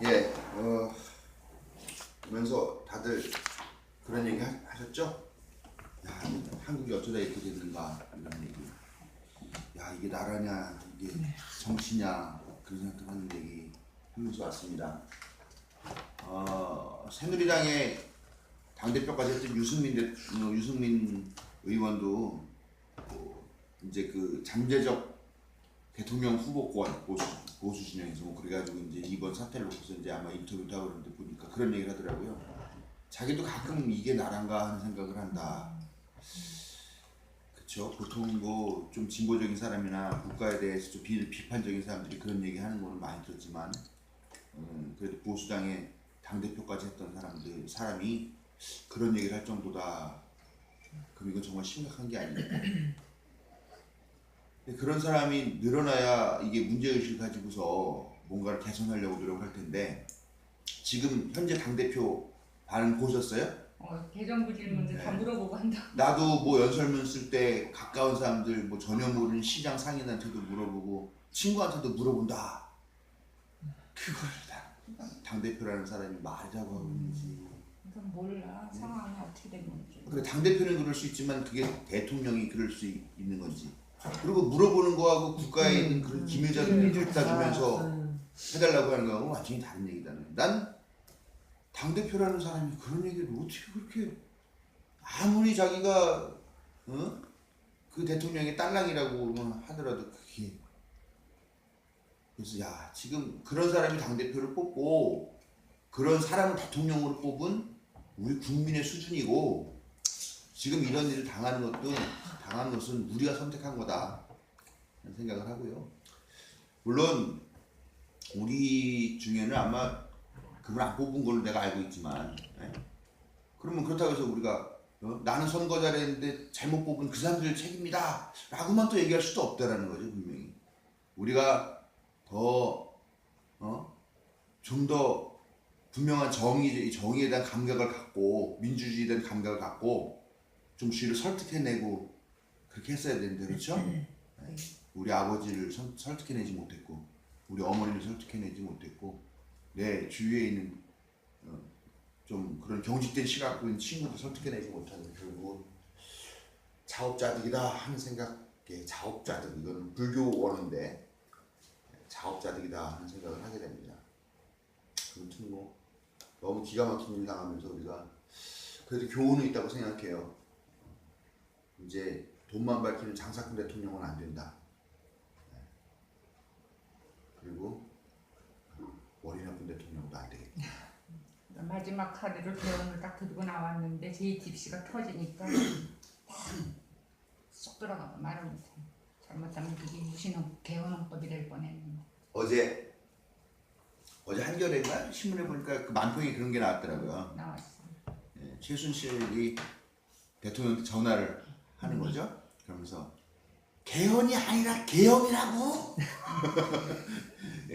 예, 그러면서 다들 그런 얘기 하셨죠? 야, 한국이 어쩌다 이렇게 됐는가 이런 얘기. 야, 이게 나라냐, 이게 정치냐 그런 생각들 하는 얘기 하면서 왔습니다. 새누리당의 당대표까지 했던 유승민 의원도 이제 그 잠재적 대통령 후보권 보수 진영에서 그래가지고 이제 이번 사태를 놓고서 이제 아마 인터뷰도 하고 그러는데 보니까 그런 얘기를 하더라고요. 자기도 가끔 이게 나란가 하는 생각을 한다. 그쵸? 보통 뭐 좀 진보적인 사람이나 국가에 대해서 좀 비판적인 사람들이 그런 얘기 하는 거는 많이 들었지만 그래도 보수당의 당대표까지 했던 사람이 그런 얘기를 할 정도다. 그럼 이건 정말 심각한 게 아닙니까? 그런 사람이 늘어나야 이게 문제의식을 가지고서 뭔가를 개선하려고 노력할 텐데 지금 현재 당대표 반응 보셨어요? 대정부 질문들 다 물어보고 한다. 나도 뭐 연설문 쓸 때 가까운 사람들 뭐 전혀 모르는 시장 상인한테도 물어보고 친구한테도 물어본다. 그걸 당대표라는 사람이 말이라고 하고 있는지. 그건 몰라. 상황이 어떻게 된 건지. 그래, 당대표는 그럴 수 있지만 그게 대통령이 그럴 수 있는 건지. 그리고 물어보는 거하고 국가에 있는 그런 기밀자들을 갖다 주면서 해달라고 하는 거하고 완전히 다른 얘기다. 난 당대표라는 사람이 그런 얘기를 어떻게 그렇게 아무리 자기가 그 대통령의 딸랑이라고 하더라도 그게 그래서 야 지금 그런 사람이 당대표를 뽑고 그런 사람을 대통령으로 뽑은 우리 국민의 수준이고 지금 이런 일을 당한 것은 우리가 선택한 거다 라는 생각을 하고요. 물론 우리 중에는 아마 그걸 안 뽑은 걸로 내가 알고 있지만 그러면 그렇다고 해서 우리가 나는 선거 잘했는데 잘못 뽑은 그 사람들 책임이다 라고만 또 얘기할 수도 없다라는 거죠. 분명히 우리가 좀 더 분명한 정의에 대한 감각을 갖고 민주주의에 대한 감각을 갖고 좀 주위를 설득해내고 그렇게 했어야 되는데 그렇죠? 우리 아버지를 설득해내지 못했고 우리 어머니를 설득해내지 못했고 내 주위에 있는 좀 그런 경직된 시각 있는 친구들 설득해내지 못하는 결국은 자업자득이다 하는 생각에 자업자득 이건 불교 원어인데 자업자득이다 하는 생각을 하게 됩니다. 아무튼 뭐 너무 기가 막힌 일 당하면서 우리가 그래도 교훈은 있다고 생각해요. 이제 돈만 밝히는 장사꾼 대통령은 안 된다. 그리고 머리 나쁜 대통령도 안 되겠다. 마지막 카드를 개헌을 딱 들고 나왔는데 JTBC가 터지니까 쏙 들어가고 말을 못해. 잘못하면 그게 개헌헌법이 될 뻔했는데. 어제 한겨레인가 신문에 보니까 그 만평에 그런 게 나왔더라고요. 나왔어. 최순실이 대통령한테 전화를 하는 거죠. 그러면서 개헌이 아니라 개혁이라고.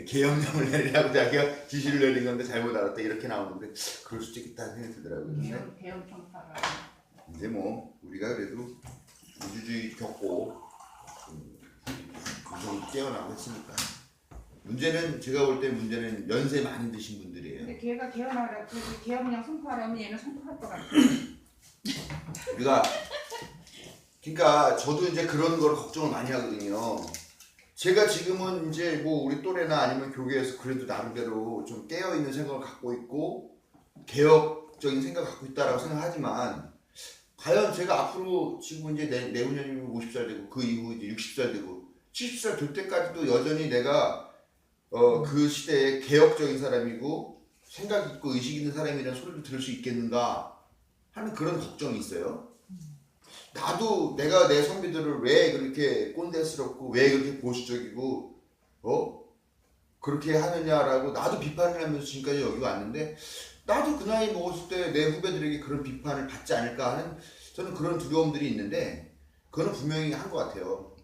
계엄령을 내리라고 자기가 지시를 내린 건데 잘못 알았다 이렇게 나오는데 그럴 수도 있겠다는 생각이 들더라고요. 개헌 평가가 이제 뭐 우리가 그래도 민주주의 겪고 구성이 깨어나고 했으니까 문제는 제가 볼 때 문제는 연세 많이 드신 분들이에요. 근데 걔가 개헌하라 개헌령 선포하라면 얘는 선포할 것 같아. 그러니까 저도 이제 그런 걸 걱정을 많이 하거든요. 제가 지금은 이제 뭐 우리 또래나 아니면 교계에서 그래도 나름대로 좀 깨어있는 생각을 갖고 있고 개혁적인 생각을 갖고 있다라고 생각하지만 과연 제가 앞으로 지금 이제 내후년이면 50살 되고 그 이후 이제 60살 되고 70살 될 때까지도 여전히 내가 그 시대에 개혁적인 사람이고 생각 있고 의식 있는 사람이라는 소리를 들을 수 있겠는가 하는 그런 걱정이 있어요. 나도 내가 내 선배들을 왜 그렇게 꼰대스럽고 왜 그렇게 보수적이고 그렇게 하느냐라고 나도 비판을 하면서 지금까지 여기 왔는데 나도 그 나이 먹었을 때 내 후배들에게 그런 비판을 받지 않을까 하는 저는 그런 두려움들이 있는데 그거는 분명히 한 것 같아요.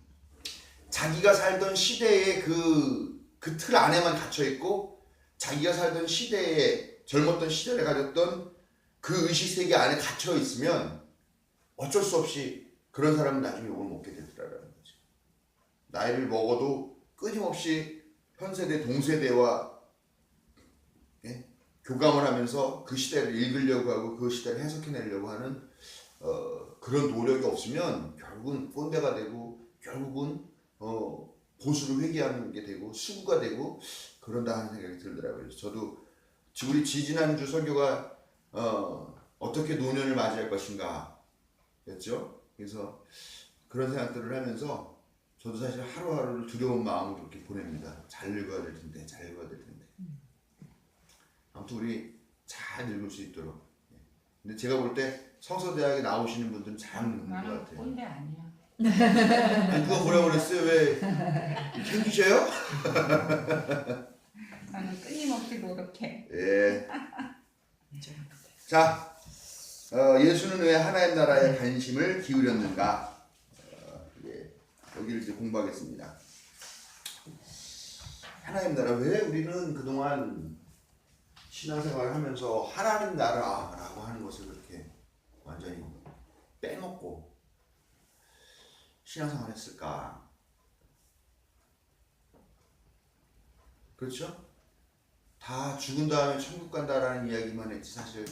자기가 살던 시대의 그 틀 안에만 갇혀있고 자기가 살던 시대에 젊었던 시절에 가졌던 그 의식세계 안에 갇혀있으면 어쩔 수 없이 그런 사람은 나중에 욕을 먹게 되더라라는 거죠. 나이를 먹어도 끊임없이 현 세대, 동세대와 예? 교감을 하면서 그 시대를 읽으려고 하고 그 시대를 해석해내려고 하는 그런 노력이 없으면 결국은 꼰대가 되고 결국은 보수를 회귀하는 게 되고 수구가 되고 그런다 하는 생각이 들더라고요. 그래서 저도 우리 지지난주 설교가 어떻게 노년을 맞이할 것인가 였죠. 그래서 그런 생각들을 하면서 저도 사실 하루하루를 두려운 마음으로 그렇게 보냅니다. 잘 읽어야 될 텐데, 잘 읽어야 될 텐데. 아무튼 우리 잘 읽을 수 있도록. 근데 제가 볼 때 성서대학에 나오시는 분들은 잘 읽는 것 나는 같아요. 꼰대 아니야. 아니, 그거 뭐라고 그랬어요? 왜 챙기셔요? 나는 끊임없이 노력해. 예. 자, 예수는 왜 하나님 나라에 관심을 기울였는가? 예, 여기를 이제 공부하겠습니다. 하나님 나라, 왜 우리는 그동안 신앙생활을 하면서 하나님 나라라고 하는 것을 그렇게 완전히 빼먹고 신앙생활을 했을까? 그렇죠? 다 죽은 다음에 천국 간다라는 이야기만 했지 사실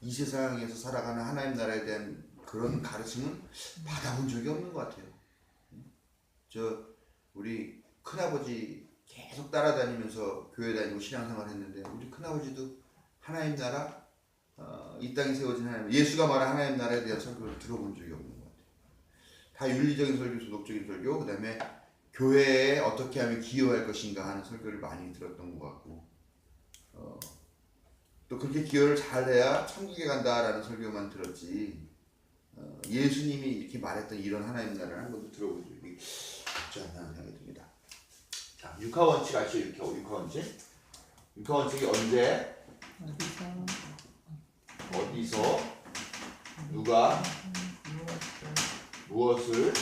이 세상에서 살아가는 하나님 나라에 대한 그런 가르침은 받아본 적이 없는 것 같아요. 우리 큰아버지 계속 따라다니면서 교회 다니고 신앙생활 했는데 우리 큰아버지도 하나님 나라 이 땅에 세워진 하나님 예수가 말한 하나님 나라에 대한 설교를 들어본 적이 없는 것 같아요. 다 윤리적인 설교, 도덕적인 설교, 그 다음에 교회에 어떻게 하면 기여할 것인가 하는 설교를 많이 들었던 것 같고 또 그렇게 기여를 잘해야 천국에 간다라는 설교만 들었지 예수님이 이렇게 말했던 이런 하나님 나라를 한 번도 들어본 적이 없지 않나 생각이 듭니다. 자, 육하원칙 아시죠? 육하원칙? 육하원칙이 언제, 어디서, 누가, 무엇을,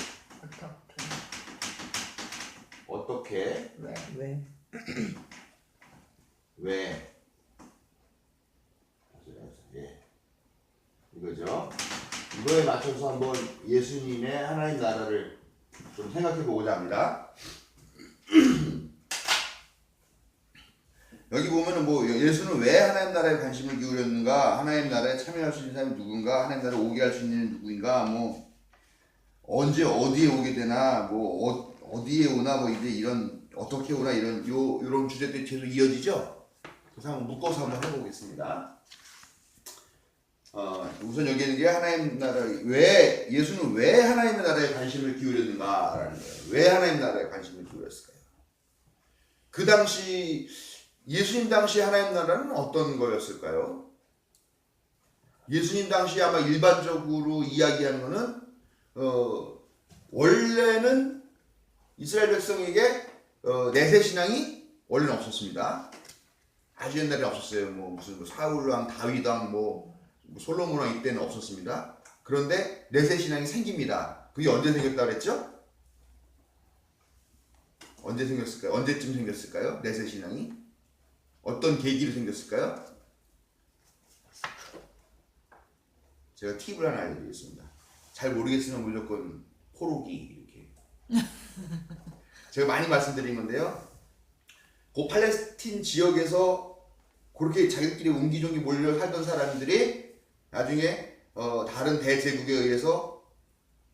어떻게, 왜. 예. 이거죠. 이거에 맞춰서 한번 예수님의 하나님 나라를 좀 생각해 보고자 합니다. 여기 보면은 뭐 예수는 왜 하나님 나라에 관심을 기울였는가, 하나님 나라에 참여할 수 있는 사람이 누군가, 하나님 나라에 오게 할 수 있는 누구인가, 뭐 언제 어디에 오게 되나, 뭐 어디에 오나, 뭐 이제 이런 어떻게 오나 이런 요런 주제들이 계속 이어지죠. 그래서 한번 묶어서 한번 해보겠습니다. 우선 여기는 이제 하나님 나라 왜 예수는 왜 하나님의 나라에 관심을 기울였는가라는 거예요. 왜 하나님 나라에 관심을 기울였을까요? 그 당시 예수님 당시 하나님 나라는 어떤 거였을까요? 예수님 당시 아마 일반적으로 이야기하는 거는 원래는 이스라엘 백성에게 내세 신앙이 원래는 없었습니다. 아주 옛날에 없었어요. 뭐 무슨 사울 왕, 다윗 왕, 뭐 솔로몬 왕 이때는 없었습니다. 그런데 내세 신앙이 생깁니다. 그게 언제 생겼다고 그랬죠? 언제 생겼을까요? 언제쯤 생겼을까요? 내세 신앙이 어떤 계기로 생겼을까요? 제가 팁을 하나 알려드리겠습니다. 잘 모르겠으면 무조건 포로기 이렇게 제가 많이 말씀드린 건데요. 그 팔레스틴 지역에서 그렇게 자기들끼리 옹기종기 몰려 살던 사람들이 나중에 다른 대제국에 의해서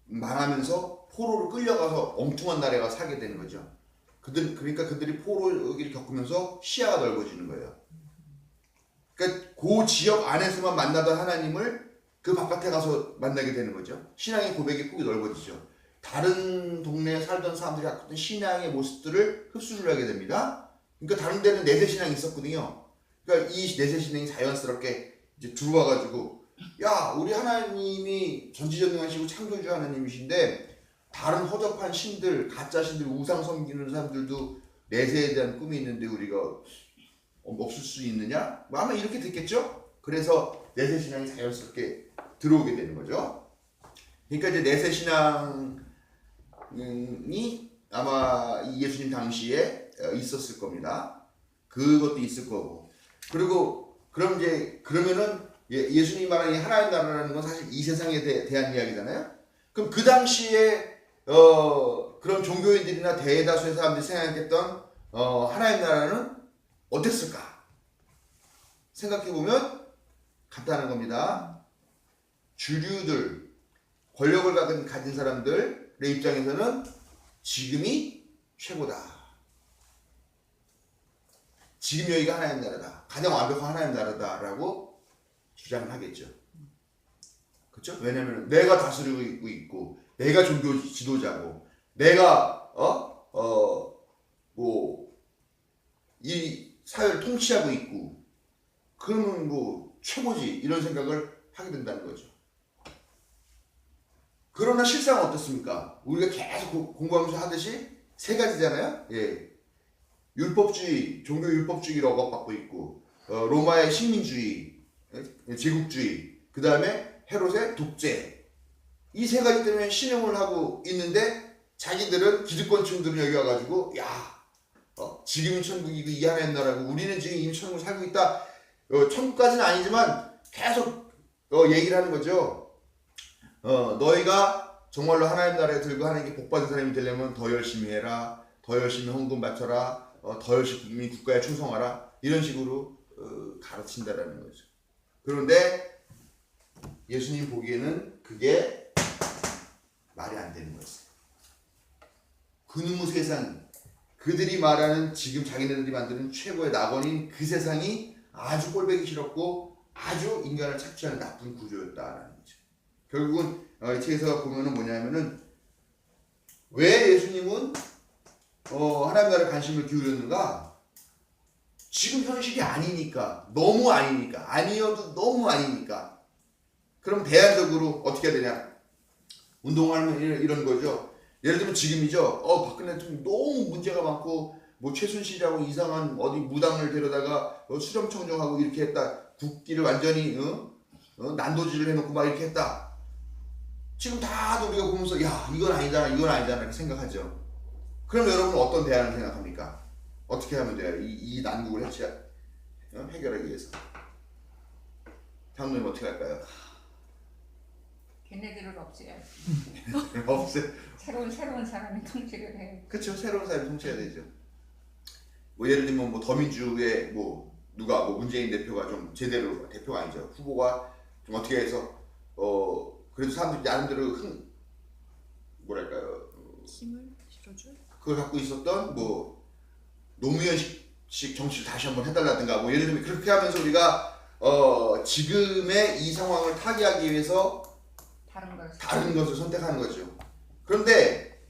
망하면서 포로로 끌려가서 엉뚱한 나라에 가서 살게 되는 거죠. 그러니까 그들이 포로를 겪으면서 시야가 넓어지는 거예요. 그러니까 그 지역 안에서만 만나던 하나님을 그 바깥에 가서 만나게 되는 거죠. 신앙의 고백이 폭이 넓어지죠. 다른 동네에 살던 사람들이 갖고 있던 신앙의 모습들을 흡수를 하게 됩니다. 그러니까 다른 데는 내세 신앙이 있었거든요. 그러니까 이 내세 신앙이 자연스럽게 이제 들어와가지고 야 우리 하나님이 전지전능하시고 창조주 하나님이신데 다른 허접한 신들, 가짜 신들, 우상 섬기는 사람들도 내세에 대한 꿈이 있는데 우리가 없을 수 있느냐? 뭐 아마 이렇게 됐겠죠? 그래서 내세 신앙이 자연스럽게 들어오게 되는 거죠. 그러니까 이제 내세 신앙이 아마 예수님 당시에 있었을 겁니다. 그것도 있을 거고. 그리고 그러면은 예수님이 말하는 이 하나님 나라라는 건 사실 이 세상에 대한 이야기잖아요. 그럼 그 당시에 그런 종교인들이나 대다수의 사람들이 생각했던 하나님 나라는 어땠을까? 생각해보면 간단한 겁니다. 주류들, 권력을 가진 사람들의 입장에서는 지금이 최고다. 지금 여기가 하나님 나라다. 가장 완벽한 하나님 나라다라고 주장을 하겠죠. 그렇죠? 왜냐면 내가 다스리고 있고, 내가 종교 지도자고, 내가 이 사회를 통치하고 있고, 그러면 뭐 최고지 이런 생각을 하게 된다는 거죠. 그러나 실상은 어떻습니까? 우리가 계속 공부하면서 하듯이 세 가지잖아요. 예, 율법주의, 종교 율법주의로 억압받고 있고, 로마의 식민주의, 제국주의, 그 다음에 헤롯의 독재. 이 세 가지 때문에 신용을 하고 있는데 자기들은 기득권층들은 여기 와가지고 지금이 천국이고 이 하나님 나라고 우리는 지금 이미 천국을 살고 있다. 천국까지는 아니지만 계속 얘기를 하는 거죠. 너희가 정말로 하나님 나라에 들고 하나님께 복받은 사람이 되려면 더 열심히 해라. 더 열심히 헌금 바쳐라. 더 열심히 국가에 충성하라. 이런 식으로 가르친다라는 거죠. 그런데 예수님 보기에는 그게 말이 안 되는 거였어요. 그놈의 세상, 그들이 말하는 지금 자기네들이 만드는 최고의 낙원인 그 세상이 아주 꼴보기 싫었고 아주 인간을 착취하는 나쁜 구조였다라는 거죠. 결국은 이 책에서 보면은 뭐냐면은 왜 예수님은 하나님 나라에 관심을 기울였는가? 지금 현실이 아니니까, 너무 아니니까, 아니어도 너무 아니니까. 그럼 대안적으로 어떻게 해야 되냐? 운동하면 이런 거죠. 예를 들면 지금이죠. 박근혜 대통령 너무 문제가 많고 뭐 최순실이라고 이상한 어디 무당을 데려다가 수렴청정하고 이렇게 했다. 국기를 완전히 난도질을 해놓고 막 이렇게 했다. 지금 다들 우리가 보면서 야 이건 아니잖아 이건 아니잖아 이렇게 생각하죠. 그럼 여러분은 어떤 대안을 생각합니까? 어떻게 하면 돼요? 이 난국을 해결하기 위해서. 장로님 어떻게 할까요? 걔네들을 없애야지. 없어요. 새로운 사람이 통치를 해. 그렇죠. 새로운 사람이 통치해야 되죠. 뭐 예를 들면 뭐 더민주의 뭐 누가 뭐 문재인 대표가 좀 제대로 대표가 아니죠. 후보가 좀 어떻게 해서 그래도 사람들이 나름대로 뭐랄까요? 힘을 실어줄? 그걸 갖고 있었던 뭐 노무현식 정치를 다시 한번 해달라든가 뭐 예를 들면 그렇게 하면서 우리가 지금의 이 상황을 타개하기 위해서 다른 것을 선택하는 거죠. 그런데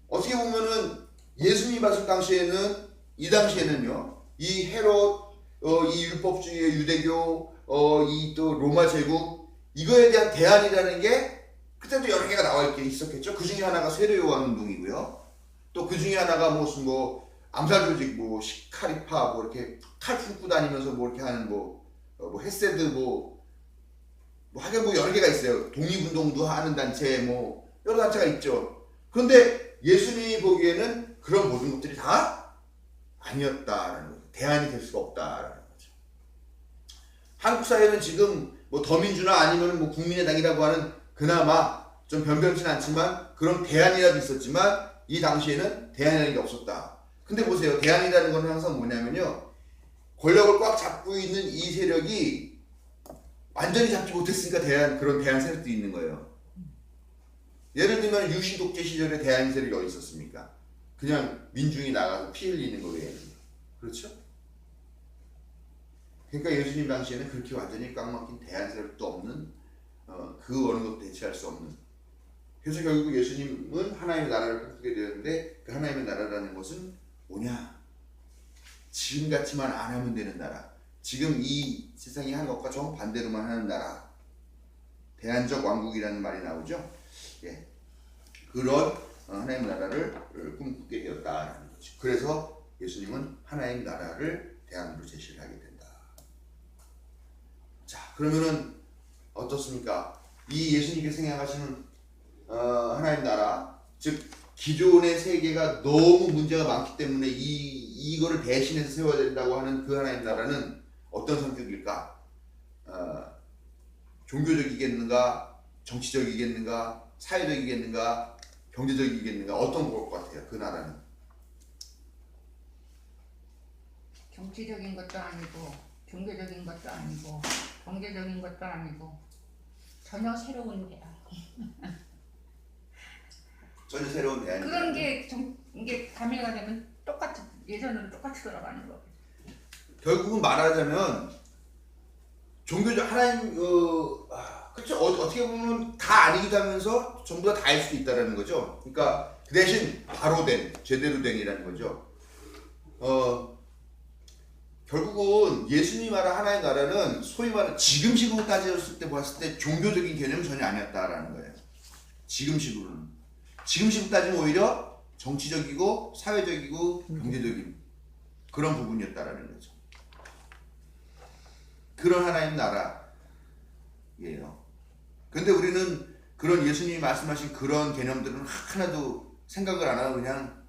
어떻게 보면은 예수님이 봤을 당시에는 이 당시에는요 이 헤롯 이 율법주의의 유대교 이 또 로마 제국 이거에 대한 대안이라는 게 그때도 여러 개가 나와 있었겠죠. 그 중에 하나가 세례요한 운동이고요. 또 그 중에 하나가 무슨 뭐 암살 조직 뭐 시카리파 뭐 이렇게 칼 품고 다니면서 뭐 이렇게 하는 뭐 헤세드 뭐 하여간 뭐 여러 개가 있어요. 독립운동도 하는 단체 뭐 여러 단체가 있죠. 그런데 예수님이 보기에는 그런 모든 것들이 다 아니었다라는 거죠. 대안이 될 수가 없다라는 거죠. 한국 사회는 지금 뭐 더민주나 아니면 뭐 국민의당이라고 하는 그나마 좀 변변치는 않지만 그런 대안이라도 있었지만 이 당시에는 대안이라는 게 없었다. 근데 보세요. 대안이라는 건 항상 뭐냐면요. 권력을 꽉 잡고 있는 이 세력이 완전히 잡지 못했으니까 그런 대안 세력도 있는 거예요. 예를 들면 유신 독재 시절에 대안 세력이 어디 있었습니까? 그냥 민중이 나가서 피 흘리는 거 외에는. 그렇죠? 그러니까 예수님 당시에는 그렇게 완전히 꽉 막힌 대안 세력도 없는 그 어느 것도 대체할 수 없는. 그래서 결국 예수님은 하나님의 나라를 꿈꾸게 되었는데 그 하나님의 나라라는 것은 뭐냐? 지금같이만 안 하면 되는 나라. 지금 이 세상이 하는 것과 정반대로만 하는 나라. 대안적 왕국이라는 말이 나오죠. 예. 그런 하나님의 나라를 꿈꾸게 되었다라는 거죠. 그래서 예수님은 하나님의 나라를 대안으로 제시를 하게 된다. 자, 그러면은 어떻습니까? 이 예수님께서 생각하시는 하나님 나라, 즉 기존의 세계가 너무 문제가 많기 때문에 이거를 대신해서 세워야 된다고 하는 그 하나님 나라는 어떤 성격일까? 종교적이겠는가? 정치적이겠는가? 사회적이겠는가? 경제적이겠는가? 어떤 것 같아요? 그 나라는? 정치적인 것도 아니고 종교적인 것도 아니고 경제적인 것도 아니고 전혀 새로운 대안. 전혀 새로운 대안이 그런 게 감회가 되면 똑같이 예전으로 똑같이 돌아가는 거. 결국은 말하자면 종교적 하나님 그렇죠. 어떻게 보면 다 아니기도 하면서 전부 다 알 수도 있다라는 거죠. 그러니까 그 대신 바로 된 제대로 된이라는 거죠. 결국은 예수님 나라 하나의 나라는 소위 말하는 지금식으로 따졌을 때 봤을 때 종교적인 개념은 전혀 아니었다라는 거예요. 지금식으로는. 지금식으로 따지면 오히려 정치적이고 사회적이고 경제적인 그런 부분이었다라는 거죠. 그런 하나님 나라예요. 근데 우리는 그런 예수님이 말씀하신 그런 개념들은 하나도 생각을 안 하고 그냥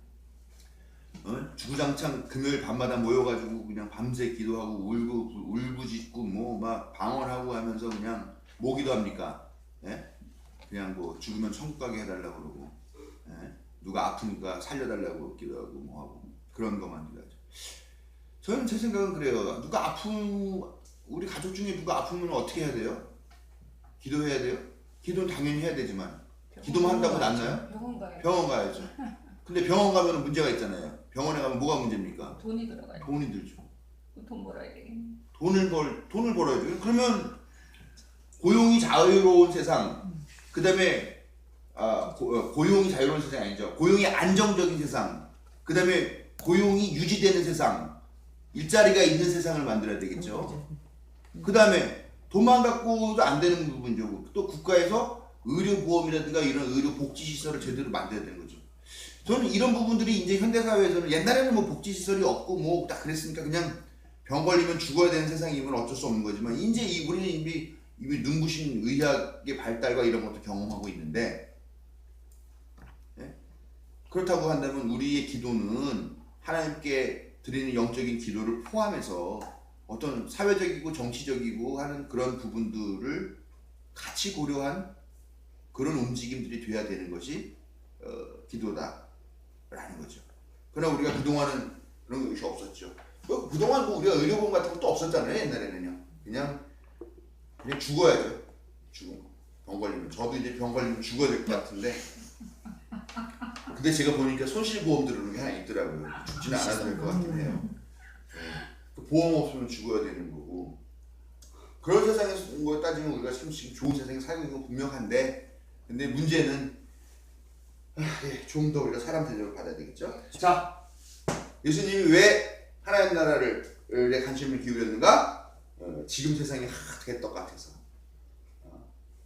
주구장창 금요일 밤마다 모여가지고 그냥 밤새 기도하고 울부짖고 뭐 막 방언하고 하면서 그냥 뭐 기도합니까? 예? 그냥 뭐 죽으면 천국 가게 해달라고 그러고 예? 누가 아프니까 살려달라고 기도하고 뭐 하고 그런 것만 기도하죠. 저는 제 생각은 그래요. 우리 가족 중에 누가 아프면 어떻게 해야 돼요? 기도해야 돼요? 기도는 당연히 해야 되지만 기도만 한다고 낫나요? 병원 가야죠. 병원 가야죠. 근데 병원 가면 문제가 있잖아요. 병원에 가면 뭐가 문제입니까? 돈이 들어가요. 돈이 들죠. 돈 벌어야 되겠네. 돈을 벌어야죠. 그러면 고용이 자유로운 세상, 그 다음에 고용이 자유로운 세상이 아니죠. 고용이 안정적인 세상, 그 다음에 고용이 유지되는 세상, 일자리가 있는 세상을 만들어야 되겠죠. 그 다음에 돈만 갖고도 안 되는 부분이죠. 또 국가에서 의료보험이라든가 이런 의료복지시설을 제대로 만들어야 되는 거죠. 저는 이런 부분들이 이제 현대사회에서는 옛날에는 뭐 복지시설이 없고 뭐 딱 그랬으니까 그냥 병 걸리면 죽어야 되는 세상이면 어쩔 수 없는 거지만 이제 우리는 이미 눈부신 의학의 발달과 이런 것도 경험하고 있는데 예? 그렇다고 한다면 우리의 기도는 하나님께 드리는 영적인 기도를 포함해서 어떤 사회적이고 정치적이고 하는 그런 부분들을 같이 고려한 그런 움직임들이 돼야 되는 것이 기도다라는 거죠. 그러나 우리가 그동안은 그런 것이 없었죠. 그동안 뭐 우리가 의료보험 같은 것도 없었잖아요. 옛날에는요. 그냥 죽어야죠. 병 걸리면. 저도 이제 병 걸리면 죽어야 될 것 같은데 근데 제가 보니까 손실보험 들어오는 게 하나 있더라고요. 죽지는 않아도 될 것 같긴 해요. 네. 보험 없으면 죽어야 되는 거고 그런 세상에서 따지면 우리가 지금 좋은 세상에 살고 있는 건 분명한데 근데 문제는 좀 더 우리가 사람 대접을 받아야 되겠죠. 자, 예수님이 왜 하나님 나라를 관심을 기울였는가? 지금 세상이 개떡 같아서.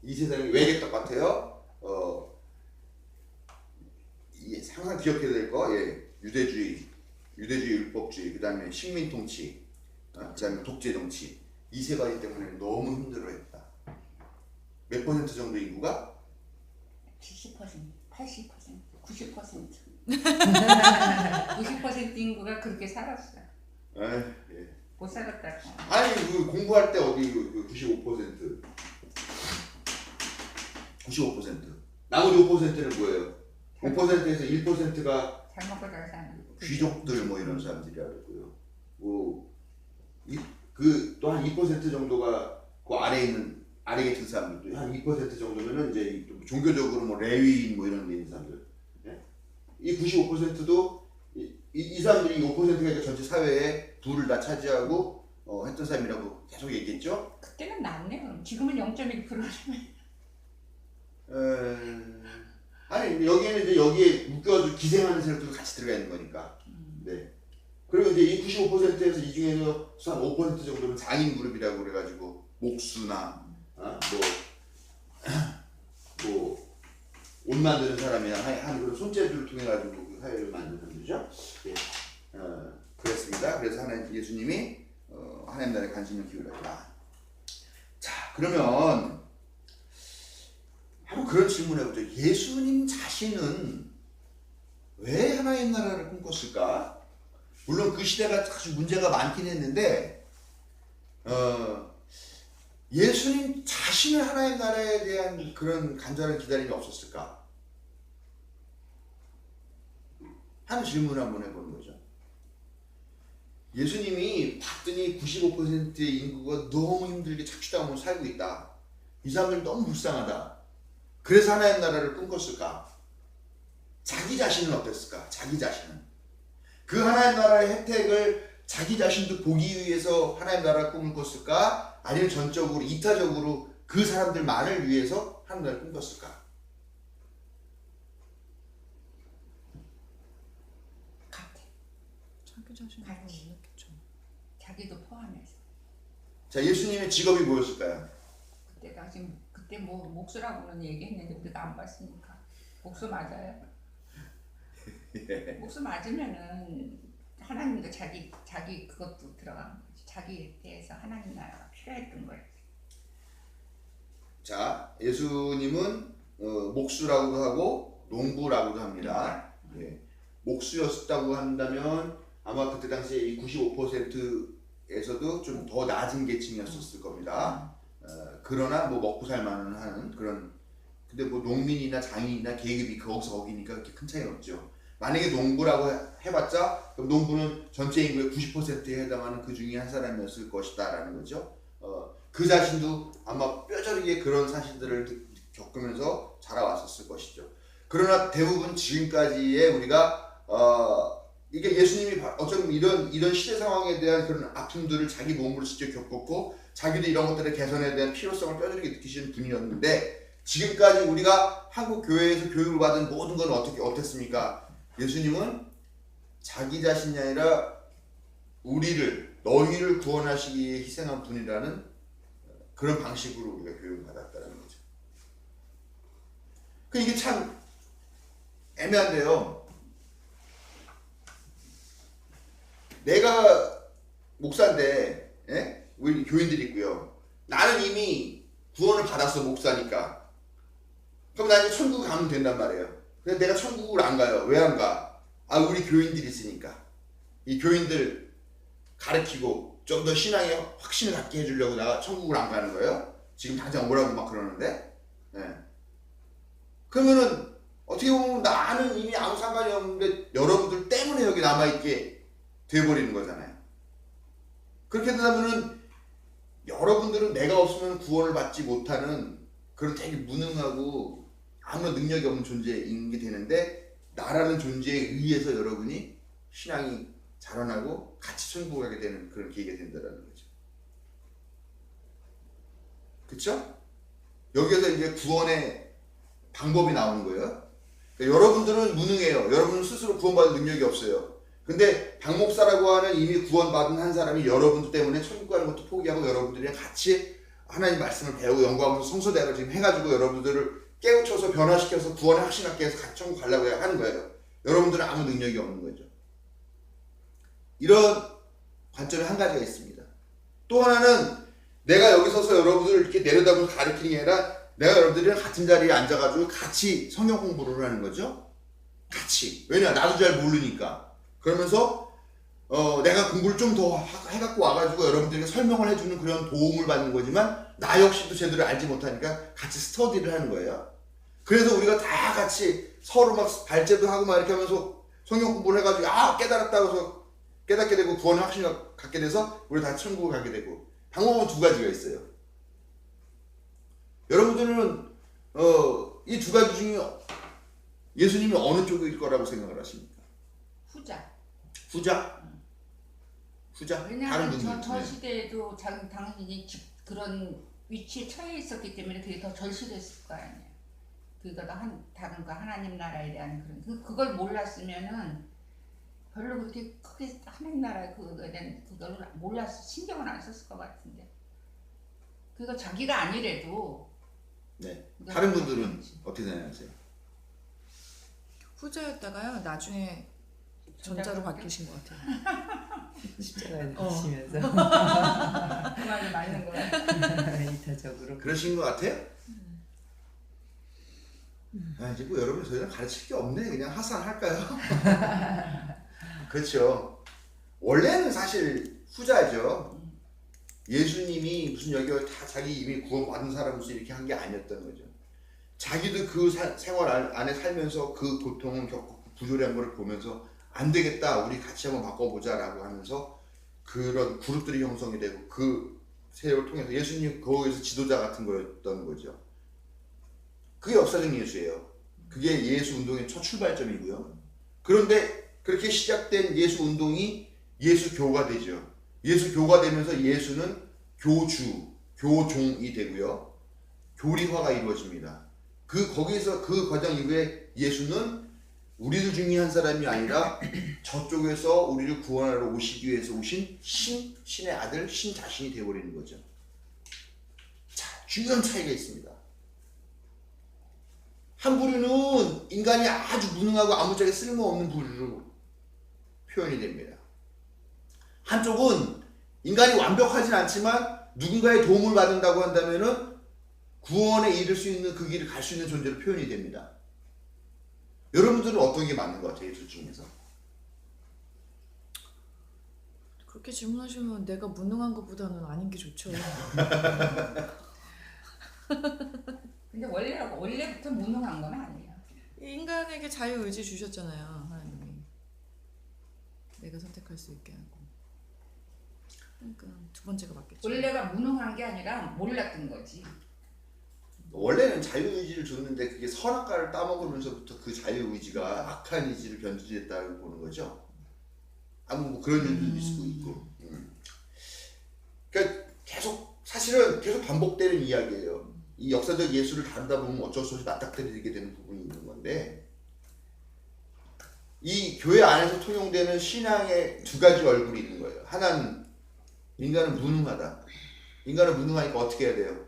이 세상이 왜 개떡 같아요? 항상 기억해야 될 거, 유대주의, 율법주의, 그 다음에 식민통치, 그 다음에 독재정치. 이 세 가지 때문에 너무 힘들어했다. 몇 % 정도 인구가? 70%, 80%, 90%. 90% 인구가 그렇게 살았어. 못 살았다고. 아니 공부할 때 어디 95%. 나머지 5%는 뭐예요? 5%에서 1%가 잘 먹고 잘 사는 귀족들 뭐 이런 사람들이라 그러고요. 또한 2% 정도가 그 아래 계신 사람들도 한 2% 정도면은 이제 종교적으로 뭐 레위인 뭐 이런 데 있는 사람들. 이 95%도 이 사람들이 5%가 이제 전체 사회에 부를 다 차지하고 했던 사람이라고 계속 얘기했죠. 그때는 낫네요. 지금은 0.1%면. 아니 여기에는 이제 여기에 묶여서 기생하는 세력들도 같이 들어가 있는 거니까. 네. 그리고 이제 이 95%에서 이 중에서 한 5% 정도는 장인 그룹이라고 그래가지고 목수나 옷 만드는 사람이나 한 그런 손재주를 통해 가지고 그 사회를 만드는 사람들이죠. 예. 그랬습니다. 그래서 예수님이 하나님 나라에 관심을 기울였다. 자, 그러면 한번 그런 질문을 해보죠. 예수님 자신은 왜 하나님 나라를 꿈꿨을까? 물론 그 시대가 아주 문제가 많긴 했는데 예수님 자신의 하나님 나라에 대한 그런 간절한 기다림이 없었을까? 하는 질문을 한번 해보는 거죠. 예수님이 봤더니 95%의 인구가 너무 힘들게 착취당하며 살고 있다. 이 사람들 너무 불쌍하다. 그래서 하나님 나라를 꿈꿨을까? 자기 자신은 어땠을까? 자기 자신은. 그 하나님 나라의 혜택을 자기 자신도 보기 위해서 하나님 나라를 꿈을 꿨을까? 아니면 전적으로 이타적으로 그 사람들만을 위해서 하나님 나라를 꿈꿨을까? 같아. 자기 자신을 같이. 모르겠죠. 자기도 포함해서. 자, 예수님의 직업이 뭐였을까요? 그때가 지금 그때 뭐 목수라고는 얘기했는데 우리가 안 봤으니까 목수 맞아요? 목수 맞으면은 하나님도 자기 그것도 들어간 거지. 자기에 대해서 하나님 나라가 필요했던 거예요. 자, 예수님은 목수라고도 하고 농부라고도 합니다. 예. 목수였다고 한다면 아마 그때 당시에 이 95%에서도 좀 더 낮은 계층이었을 겁니다. 그러나 뭐 먹고 살만은 하는 그런. 근데 뭐 농민이나 장인이나 계급이 거기서 거기니까 그렇게 큰 차이는 없죠. 만약에 농부라고 해봤자 그럼 농부는 전체 인구의 90%에 해당하는 그 중에 한 사람이었을 것이다라는 거죠. 그 자신도 아마 뼈저리게 그런 사실들을 겪으면서 자라왔었을 것이죠. 그러나 대부분 지금까지의 우리가 이게 예수님이 어쩌면 이런 시대 상황에 대한 그런 아픔들을 자기 몸으로 직접 겪었고 자기도 이런 것들의 개선에 대한 필요성을 뼈저리게 느끼시는 분이었는데 지금까지 우리가 한국 교회에서 교육을 받은 모든 건 어땠습니까? 예수님은 자기 자신이 아니라 너희를 구원하시기 위해 희생한 분이라는 그런 방식으로 우리가 교육을 받았다는 거죠. 이게 참 애매한데요. 내가 목사인데, 예? 우리 교인들이 있고요. 나는 이미 구원을 받았어, 목사니까. 그럼 나 이제 천국 가면 된단 말이에요. 근데 내가 천국을 안 가요. 왜 안 가? 우리 교인들이 있으니까. 이 교인들 가르치고 좀 더 신앙에 확신을 갖게 해주려고 내가 천국을 안 가는 거예요. 지금 당장 오라고 막 그러는데. 예. 그러면은 어떻게 보면 나는 이미 아무 상관이 없는데 여러분들 때문에 여기 남아있게 돼버리는 거잖아요. 그렇게 된다면은 여러분들은 내가 없으면 구원을 받지 못하는 그런 되게 무능하고 아무런 능력이 없는 존재인 게 되는데 나라는 존재에 의해서 여러분이 신앙이 자라나고 같이 천국을 가게 되는 그런 계기가 된다는 거죠. 그쵸? 여기에서 이제 구원의 방법이 나오는 거예요. 그러니까 여러분들은 무능해요. 여러분은 스스로 구원받을 능력이 없어요. 근데 박목사라고 하는 이미 구원받은 한 사람이 여러분들 때문에 천국 가는 것도 포기하고 여러분들이랑 같이 하나님 말씀을 배우고 연구하면서 성서대학을 지금 해가지고 여러분들을 깨우쳐서 변화시켜서 구원의 확신 갖게 해서 같이 천국 가려고 하는 거예요. 여러분들은 아무 능력이 없는 거죠. 이런 관점에 한 가지가 있습니다. 또 하나는 내가 여기 서서 여러분들을 이렇게 내려다보면서 가르치는 게 아니라 내가 여러분들이랑 같은 자리에 앉아가지고 같이 성경 공부를 하는 거죠. 같이. 왜냐? 나도 잘 모르니까. 그러면서 내가 공부를 좀 더 해갖고 와가지고 여러분들에게 설명을 해주는 그런 도움을 받는 거지만 나 역시도 제대로 알지 못하니까 같이 스터디를 하는 거예요. 그래서 우리가 다 같이 서로 막 발제도 하고 막 이렇게 하면서 성경 공부를 해가지고 깨달았다고 해서 깨닫게 되고 구원의 확신을 갖게 돼서 우리 다 천국을 가게 되고 방법은 두 가지가 있어요. 여러분들은 이 두 가지 중에 예수님이 어느 쪽일 거라고 생각을 하십니까? 후자. 후자? 다른 왜냐하면 분들. 저 시대에도 당신이 그런 위치에 처해 있었기 때문에 그게 더 절실했을 거 아니에요. 그거가 다른 거 하나님 나라에 대한 그걸 몰랐으면은 별로 그렇게 크게 하나님 나라에 그거에 대한 그걸 몰랐어 신경을 안 썼을 것 같은데. 그거 자기가 아니래도. 네. 다른 분들은 어떻게 생각하세요? 후자였다가요 나중에 전자로 바뀌신 것 같아요. 십자가에 드시면서 그 말이 맞는 거야. 이타적으로 그러신 것 같아요? 이제 뭐 여러분 저희는 가르칠 게 없네. 그냥 하산할까요? 그렇죠. 원래는 사실 후자죠. 예수님이 무슨 여기 다 자기 이미 구원받은 사람으로서 이렇게 한 게 아니었던 거죠. 자기도 그 생활 안에 살면서 그 고통을 겪고 부조리한 걸 보면서 안 되겠다 우리 같이 한번 바꿔보자 라고 하면서 그런 그룹들이 형성이 되고 그 세월을 통해서 예수님이 거기서 지도자 같은 거였던 거죠. 그게 역사적 예수예요. 그게 예수 운동의 첫 출발점이고요. 그런데 그렇게 시작된 예수 운동이 예수교가 되죠. 예수교가 되면서 예수는 교주, 교종이 되고요. 교리화가 이루어집니다. 거기서 그 과정 이후에 예수는 우리들 중에 한 사람이 아니라 저쪽에서 우리를 구원하러 오시기 위해서 오신 신의 아들, 신 자신이 되어버리는 거죠. 자, 중요한 차이가 있습니다. 한 부류는 인간이 아주 무능하고 아무짝에 쓸모없는 부류로 표현이 됩니다. 한쪽은 인간이 완벽하진 않지만 누군가의 도움을 받는다고 한다면은 구원에 이를 수 있는 그 길을 갈 수 있는 존재로 표현이 됩니다. 여러분들은 어떤 게 맞는 것 같아요? 둘 중에서? 그렇게 질문하시면 내가 무능한 것보다는 아닌 게 좋죠. 근데 원래부터 무능한 건 아니에요. 인간에게 자유의지 주셨잖아요, 하나님이. 내가 선택할 수 있게 하고. 그러니까 두 번째가 맞겠죠. 원래가 무능한 게 아니라 몰랐던 거지. 원래는 자유의지를 줬는데 그게 선악과를 따먹으면서부터 그 자유의지가 악한 의지를 변질했다고 보는 거죠. 뭐 그런 일도 있을 수도 있고. 그러니까 사실은 계속 반복되는 이야기예요. 이 역사적 예수를 다루다 보면 어쩔 수 없이 맞닥뜨리게 되는 부분이 있는 건데, 이 교회 안에서 통용되는 신앙의 두 가지 얼굴이 있는 거예요. 하나는 인간은 무능하다. 인간은 무능하니까 어떻게 해야 돼요?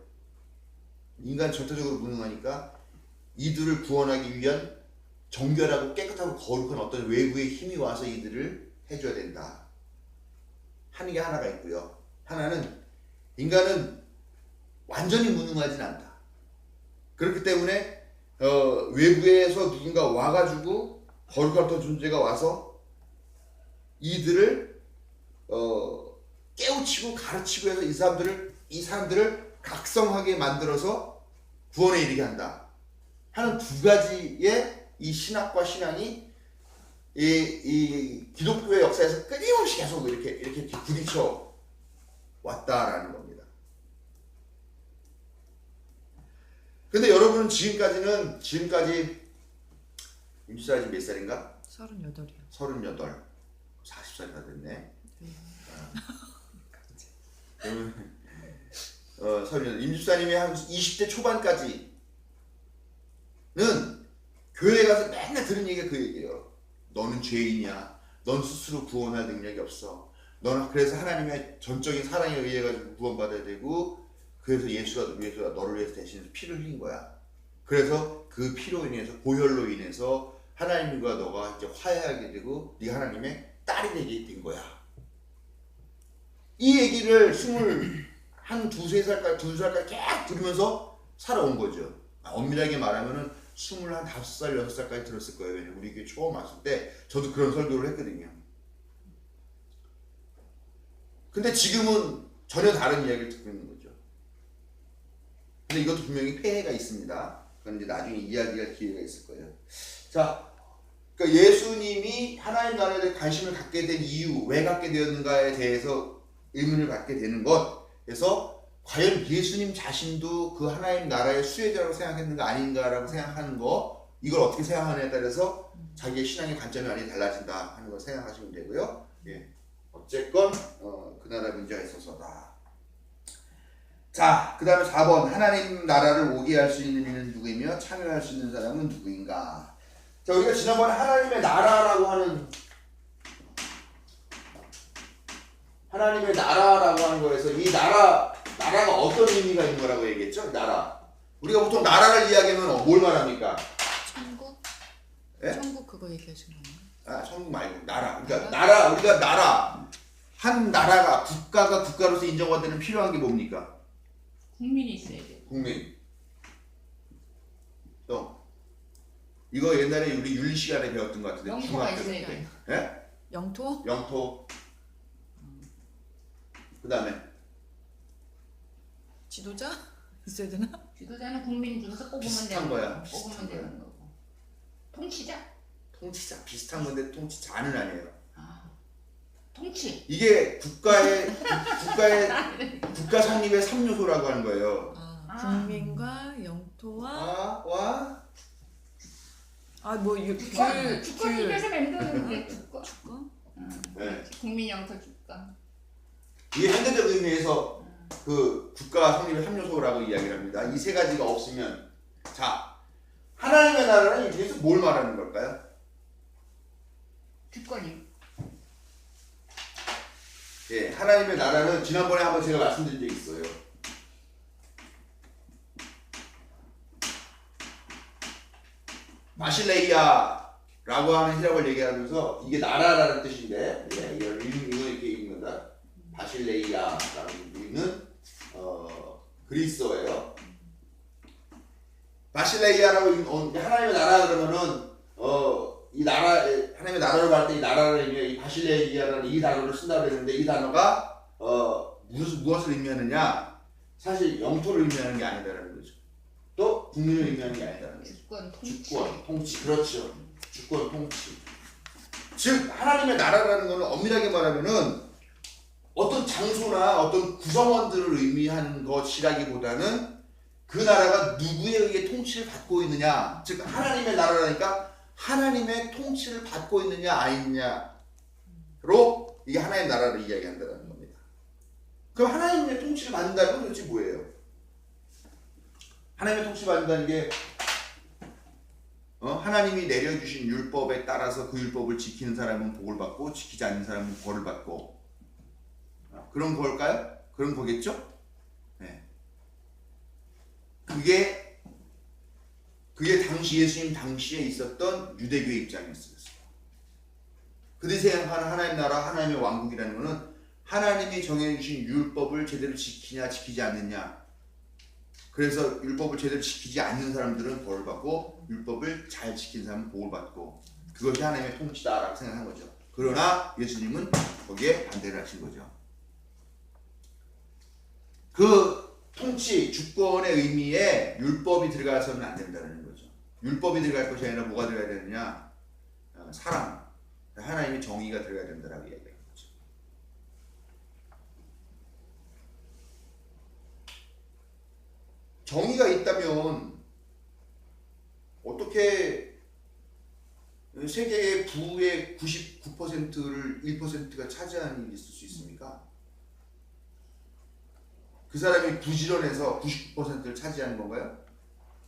인간 전체적으로 무능하니까 이들을 구원하기 위한 정결하고 깨끗하고 거룩한 어떤 외부의 힘이 와서 이들을 해줘야 된다 하는 게 하나가 있고요. 하나는 인간은 완전히 무능하진 않다. 그렇기 때문에 외부에서 누군가 와가지고 거룩한 어떤 존재가 와서 이들을 깨우치고 가르치고 해서 이 사람들을 각성하게 만들어서 구원에 이르게 한다 하는 두 가지의 이 신학과 신앙이 이 기독교의 역사에서 끊임없이 계속 이렇게 부딪혀 왔다라는 겁니다. 근데 여러분은 지금까지 임수살이 몇 살인가? 38이요. 38. 40살이 다 됐네. 임집사님이 한 20대 초반까지는 교회에 가서 맨날 들은 얘기가 그 얘기예요. 너는 죄인이야. 넌 스스로 구원할 능력이 없어. 너는 그래서 하나님의 전적인 사랑에 의해 가지고 구원받아야 되고, 그래서 예수가 너를 위해서 대신 피를 흘린 거야. 그래서 그 피로 인해서, 보혈로 인해서 하나님과 너가 이제 화해하게 되고 네가 하나님의 딸이 되게 된 거야. 이 얘기를 한 두세 살까지 계속 들으면서 살아온 거죠. 엄밀하게 말하면은 25살, 6살까지 들었을 거예요. 왜냐면 우리 교회 처음 왔을 때 저도 그런 설교를 했거든요. 근데 지금은 전혀 다른 이야기를 듣고 있는 거죠. 근데 이것도 분명히 폐해가 있습니다. 그건 이제 나중에 이야기할 기회가 있을 거예요. 자, 그러니까 예수님이 하나님 나라에 대해 관심을 갖게 된 이유, 왜 갖게 되었는가에 대해서 의문을 갖게 되는 것. 그래서 과연 예수님 자신도 그 하나님 나라의 수혜자라고 생각했는가 아닌가라고 생각하는 거, 이걸 어떻게 생각하느냐에 따라서 자기의 신앙의 관점이 많이 달라진다 하는 걸 생각하시면 되고요. 예. 어쨌건 그 나라 문제가 있어서다. 자, 그 다음에 4번. 하나님 나라를 오게 할 수 있는 이는 누구이며 참여할 수 있는 사람은 누구인가. 자, 우리가 지난번에 하나님의 나라라고 하는 거에서 이 나라가 어떤 의미가 있는 거라고 얘기했죠? 나라. 우리가 보통 나라를 이야기하면 뭘 말합니까? 천국? 예? 천국 그거 얘기하시는 거예요? 아, 천국 말고 나라. 그러니까 우리가 나라. 한 나라가 국가로서 인정받는 필요한 게 뭡니까? 국민이 있어야 돼. 국민. 이거 옛날에 우리 윤리 시간에 배웠던 것 같은데. 영토가 중학교 있어야 때. 돼. 예? 영토? 영토. 그 다음에 지도자? 있어야 되나? 지도자는 국민 중에서 뽑으면 비슷한 되는 거야. 거고. 뽑으면 되는 거고. 통치자? 통치자 비슷한 건데 통치자는 아니에요. 통치. 이게 국가 성립의 3요소라고 하는 거예요. 국민과 영토와 주권 입에서 맴도는 게 주권. 주권? 네. 국민 영토 주권. 이게 현대적 의미에서 그 국가 성립의 3요소라고 이야기를 합니다. 이 세 가지가 없으면 자 하나님의 나라는 여기서 뭘 말하는 걸까요? 주권이. 예, 하나님의 나라는 지난번에 한번 제가 말씀드린 적이 있어요. 바실레이아라고 하는 히라고를 얘기하면서 이게 나라라는 뜻인데 이건 이렇게 읽는다. 바실레이아라는 의미는 그리스어예요. 바실레이아라고 하나님의 나라 그러면은 이 나라 하나님의 나라를 말할 때 이 나라를 의미해 이 바실레이아라는 이 단어를 쓴다고 했는데 이 단어가 무엇을 의미하느냐? 사실 영토를 의미하는 게 아니다라는 거죠. 또 국민을 의미하는 게 아니다라는 거죠. 주권, 통치, 그렇죠. 주권, 통치. 즉 하나님의 나라라는 것은 엄밀하게 말하면은 어떤 장소나 어떤 구성원들을 의미하는 것이라기보다는 그 나라가 누구에 의해 통치를 받고 있느냐, 즉 하나님의 나라라니까 하나님의 통치를 받고 있느냐 아니냐로 이게 하나님의 나라를 이야기한다는 겁니다. 그럼 하나님의 통치를 받는다는 건 도대체 뭐예요? 하나님의 통치 받는다는 게 하나님이 내려주신 율법에 따라서 그 율법을 지키는 사람은 복을 받고 지키지 않는 사람은 벌을 받고 그런 걸까요? 그런 거겠죠? 네. 그게 당시 예수님 당시에 있었던 유대교의 입장이었어요. 그들이 생각하는 하나님 나라, 하나님의 왕국이라는 것은 하나님이 정해주신 율법을 제대로 지키냐 지키지 않느냐. 그래서 율법을 제대로 지키지 않는 사람들은 벌을 받고 율법을 잘 지킨 사람은 복을 받고 그것이 하나님의 통치다라고 생각한 거죠. 그러나 예수님은 거기에 반대를 하신 거죠. 그 통치, 주권의 의미에 율법이 들어가서는 안 된다는 거죠. 율법이 들어갈 것이 아니라 뭐가 들어가야 되느냐? 사랑, 하나님의 정의가 들어가야 된다라고 이야기하는 거죠. 정의가 있다면 어떻게 세계의 부의 99%를 1%가 차지하는 일이 있을 수 있습니까? 그 사람이 부지런해서 99%를 차지하는 건가요?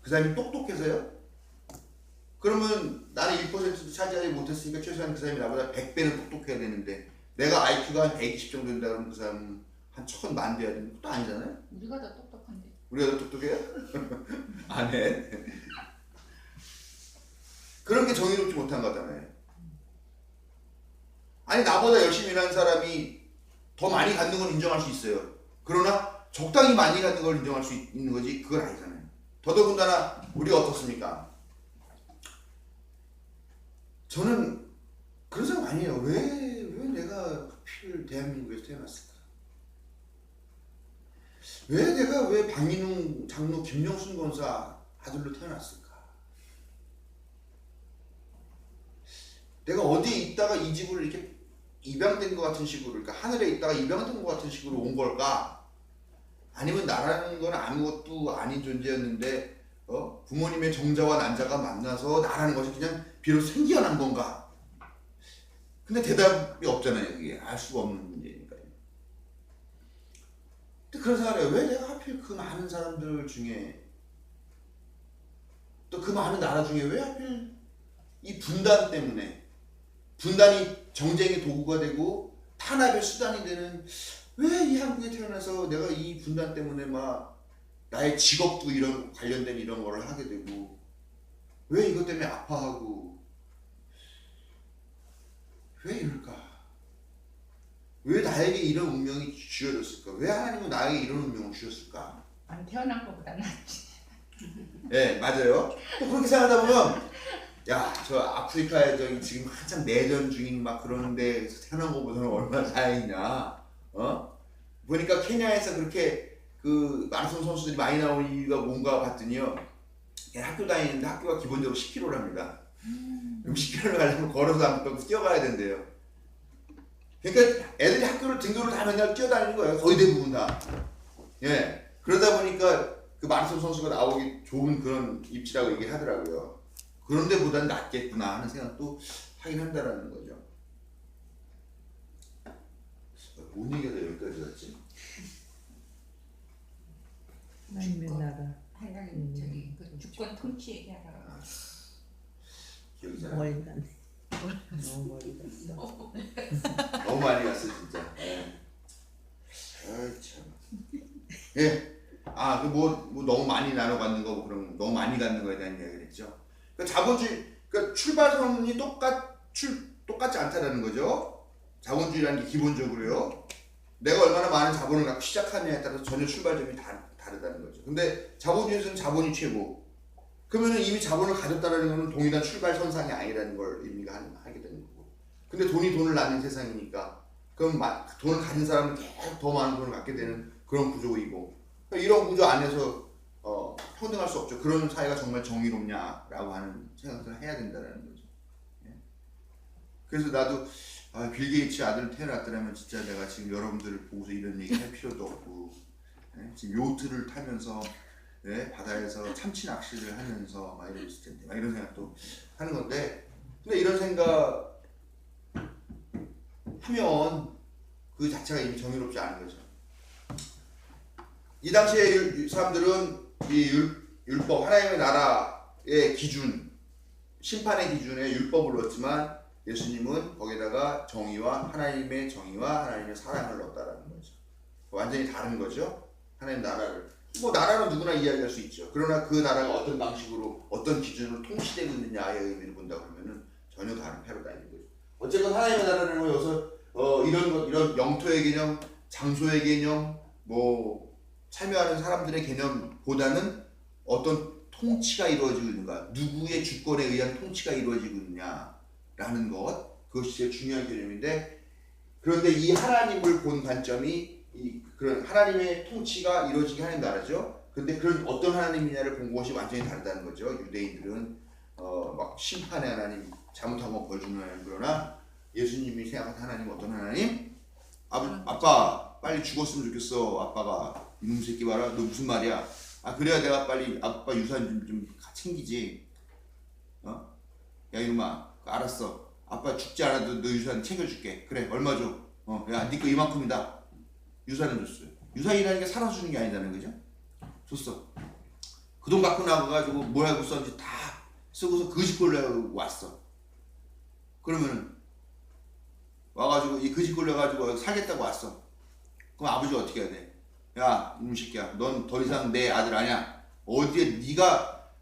그 사람이 똑똑해서요? 그러면 나는 1%도 차지하지 못했으니까 최소한 그 사람이 나보다 100배는 똑똑해야 되는데 내가 IQ가 한 120 정도 된다 그러면 그 사람은 한 1000만 돼야 되는 것도 아니잖아요? 우리가 더 똑똑한데. 우리가 더 똑똑해요? 안 해. 그런 게 정의롭지 못한 거잖아요. 아니 나보다 열심히 일하는 사람이 더 많이 갖는 건 인정할 수 있어요. 그러나 적당히 많이 갖는 걸 인정할 수 있는 거지 그건 아니잖아요. 더더군다나 우리가 어떻습니까? 저는 그런 생각 많이 해요. 왜 내가 하필 대한민국에서 태어났을까? 왜 박민웅 장로 김영순 권사 아들로 태어났을까? 내가 어디에 있다가 이 집을 이렇게 입양된 것 같은 식으로, 그러니까 하늘에 있다가 입양된 것 같은 식으로 온 걸까? 아니면 나라는 건 아무것도 아닌 존재였는데 부모님의 정자와 난자가 만나서 나라는 것이 그냥 비로소 생겨난 건가? 근데 대답이 없잖아요. 그게 알 수가 없는 문제니까요. 근데 그런 생각을 해요. 왜 내가 하필 그 많은 사람들 중에 또 그 많은 나라 중에 왜 하필 이 분단 때문에 분단이 정쟁의 도구가 되고 탄압의 수단이 되는 왜 이 한국에 태어나서 내가 이 분단 때문에 막 나의 직업도 이런 관련된 이런 거를 하게 되고 왜 이것 때문에 아파하고 왜 이럴까? 왜 나에게 이런 운명이 주어졌을까? 왜 하나님은 나에게 이런 운명을 주셨을까? 안 태어난 것보다 낫지. 네, 맞아요. 또 그렇게 생각하다 보면 야, 저 아프리카에 저기 지금 한참 내전 중인 막 그런 데서 태어난 것보다는 얼마나 다행이냐. 보니까 케냐에서 그렇게 그 마라톤 선수들이 많이 나오는 이유가 뭔가 봤더니요. 학교 다니는데 학교가 기본적으로 10km랍니다. 그럼 10km를 가려면 걸어서 안 가고 뛰어가야 된대요. 그러니까 애들이 학교를 등교를 다 맨날 뛰어다니는 거예요. 거의 대부분 다. 예. 그러다 보니까 그 마라톤 선수가 나오기 좋은 그런 입지라고 얘기하더라고요. 그런 데보다는 낫겠구나 하는 생각도 하긴 한다라는 거죠. 뭔 얘기가 여기까지 왔지? 하나님의 나라. 하나님 저기 그 주권 통치 얘기하다가 기억이 잘 안 나. 멀리 가네. 너무 멀리 갔어. 너무 많이 갔어 진짜. 예. 아이 참. 예. 아, 그 뭐 너무 많이 나눠 갖는 거 뭐 그런 너무 많이 갖는 거에 대한 이야기를 했죠. 그러니까 자본주의 그러니까 출발선이 똑같지 않다라는 거죠. 자본주의라는 게 기본적으로요. 내가 얼마나 많은 자본을 갖고 시작하느냐에 따라서 전혀 출발점이 다르다는 거죠. 근데 자본주의에서는 자본이 최고. 그러면은 이미 자본을 가졌다라는 거는 동일한 출발선상이 아니라는 걸 의미가 하게 되는 거고. 근데 돈을 낳는 세상이니까 그럼 돈을 가진 사람은 계속 더 많은 돈을 갖게 되는 그런 구조이고. 그러니까 이런 구조 안에서 평등할 수 없죠. 그런 사회가 정말 정의롭냐라고 하는 생각을 해야 된다는 거죠. 예. 그래서 나도 빌 게이츠 아들 태어났더라면 진짜 내가 지금 여러분들을 보고서 이런 얘기 할 필요도 없고, 예? 지금 요트를 타면서 예? 바다에서 참치 낚시를 하면서 막 이러고 있을 텐데 막 이런 생각도 하는 건데, 근데 이런 생각 하면 그 자체가 이미 정의롭지 않은 거죠. 이 당시에 사람들은 이 율법, 하나님의 나라의 기준, 심판의 기준에 율법을 넣었지만 예수님은 거기다가 정의와 하나님의 사랑을 넣었다라는 거죠. 완전히 다른 거죠. 하나님 나라를. 뭐 나라는 누구나 이야기할 수 있죠. 그러나 그 나라가 어떤 방식으로 어떤 기준으로 통치되고 있느냐의 의미를 본다 그러면은 전혀 다른 패러다임인 거죠. 어쨌건 하나님의 나라는 뭐 여기서 이런 영토의 개념, 장소의 개념, 뭐 참여하는 사람들의 개념보다는 어떤 통치가 이루어지고 있는가, 누구의 주권에 의한 통치가 이루어지고 있느냐라는 것, 그것이 제일 중요한 개념인데, 그런데 이 하나님을 본 관점이 그런 하나님의 통치가 이루어지게 하는 나라죠. 근데 그런 어떤 하나님이냐를 본 것이 완전히 다르다는 거죠. 유대인들은 막 심판의 하나님, 잘못하면 벌 주는 하나님. 그러나 예수님이 생각하는 하나님 어떤 하나님? 아빠 빨리 죽었으면 좋겠어. 아빠가 이놈 새끼 봐라. 너 무슨 말이야? 그래야 내가 빨리 아빠 유산 좀 챙기지. 야 이놈아, 알았어. 아빠 죽지 않아도 너 유산 챙겨줄게. 그래, 얼마 줘? 야, 네 거 이만큼이다. 유산을 줬어요. 유산이라는 게 살아서 주는 게 아니다는 거죠. 줬어. 그 돈 갖고 나가가지고 뭘 하고 썼는지 다 쓰고서 거짓골로 왔어. 그러면은 와가지고 이 거짓골로 가지고 살겠다고 왔어. 그럼 아버지가 어떻게 해야 돼? 야, 이놈 새끼야, 넌 더 이상 내 아들 아니야. 어디에 네가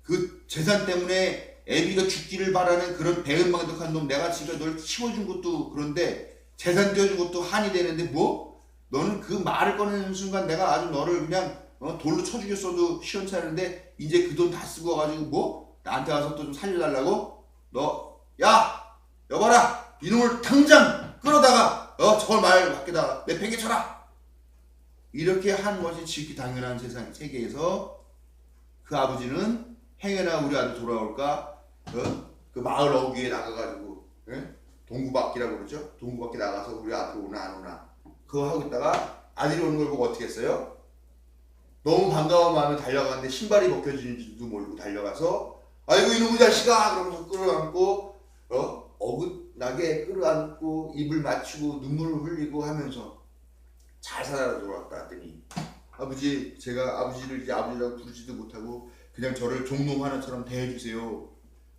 그 재산 때문에 애비가 죽기를 바라는 그런 배은망덕한 놈, 내가 지금 널 키워준 것도 그런데 재산 떼어준 것도 한이 되는데 뭐? 너는 그 말을 꺼내는 순간 내가 아주 너를 그냥 돌로 쳐 죽였어도 시원찮은데 이제 그 돈 다 쓰고 와가지고 뭐? 나한테 와서 또 좀 살려달라고? 너, 야! 여봐라! 이놈을 당장 끌어다가 저걸 말 밖에다가 내 팽개 쳐라! 이렇게 한 것이 지극히 당연한 세상 세계에서 그 아버지는 행여나 우리 아들 돌아올까? 그 마을 어귀에 나가가지고 동구박기라고 그러죠? 동구박기 나가서 우리 아들 오나 안 오나 그거 하고 있다가 아들이 오는 걸 보고 어떻게 했어요? 너무 반가운 마음에 달려가는데 신발이 벗겨지는지도 모르고 달려가서 아이고 이놈의 자식아! 그러면서 끌어안고 어긋나게 끌어안고 입을 맞추고 눈물을 흘리고 하면서 잘 살아 돌아왔다 하더니 아버지, 제가 아버지를 이제 아버지라고 부르지도 못하고 그냥 저를 종놈 하나처럼 대해주세요.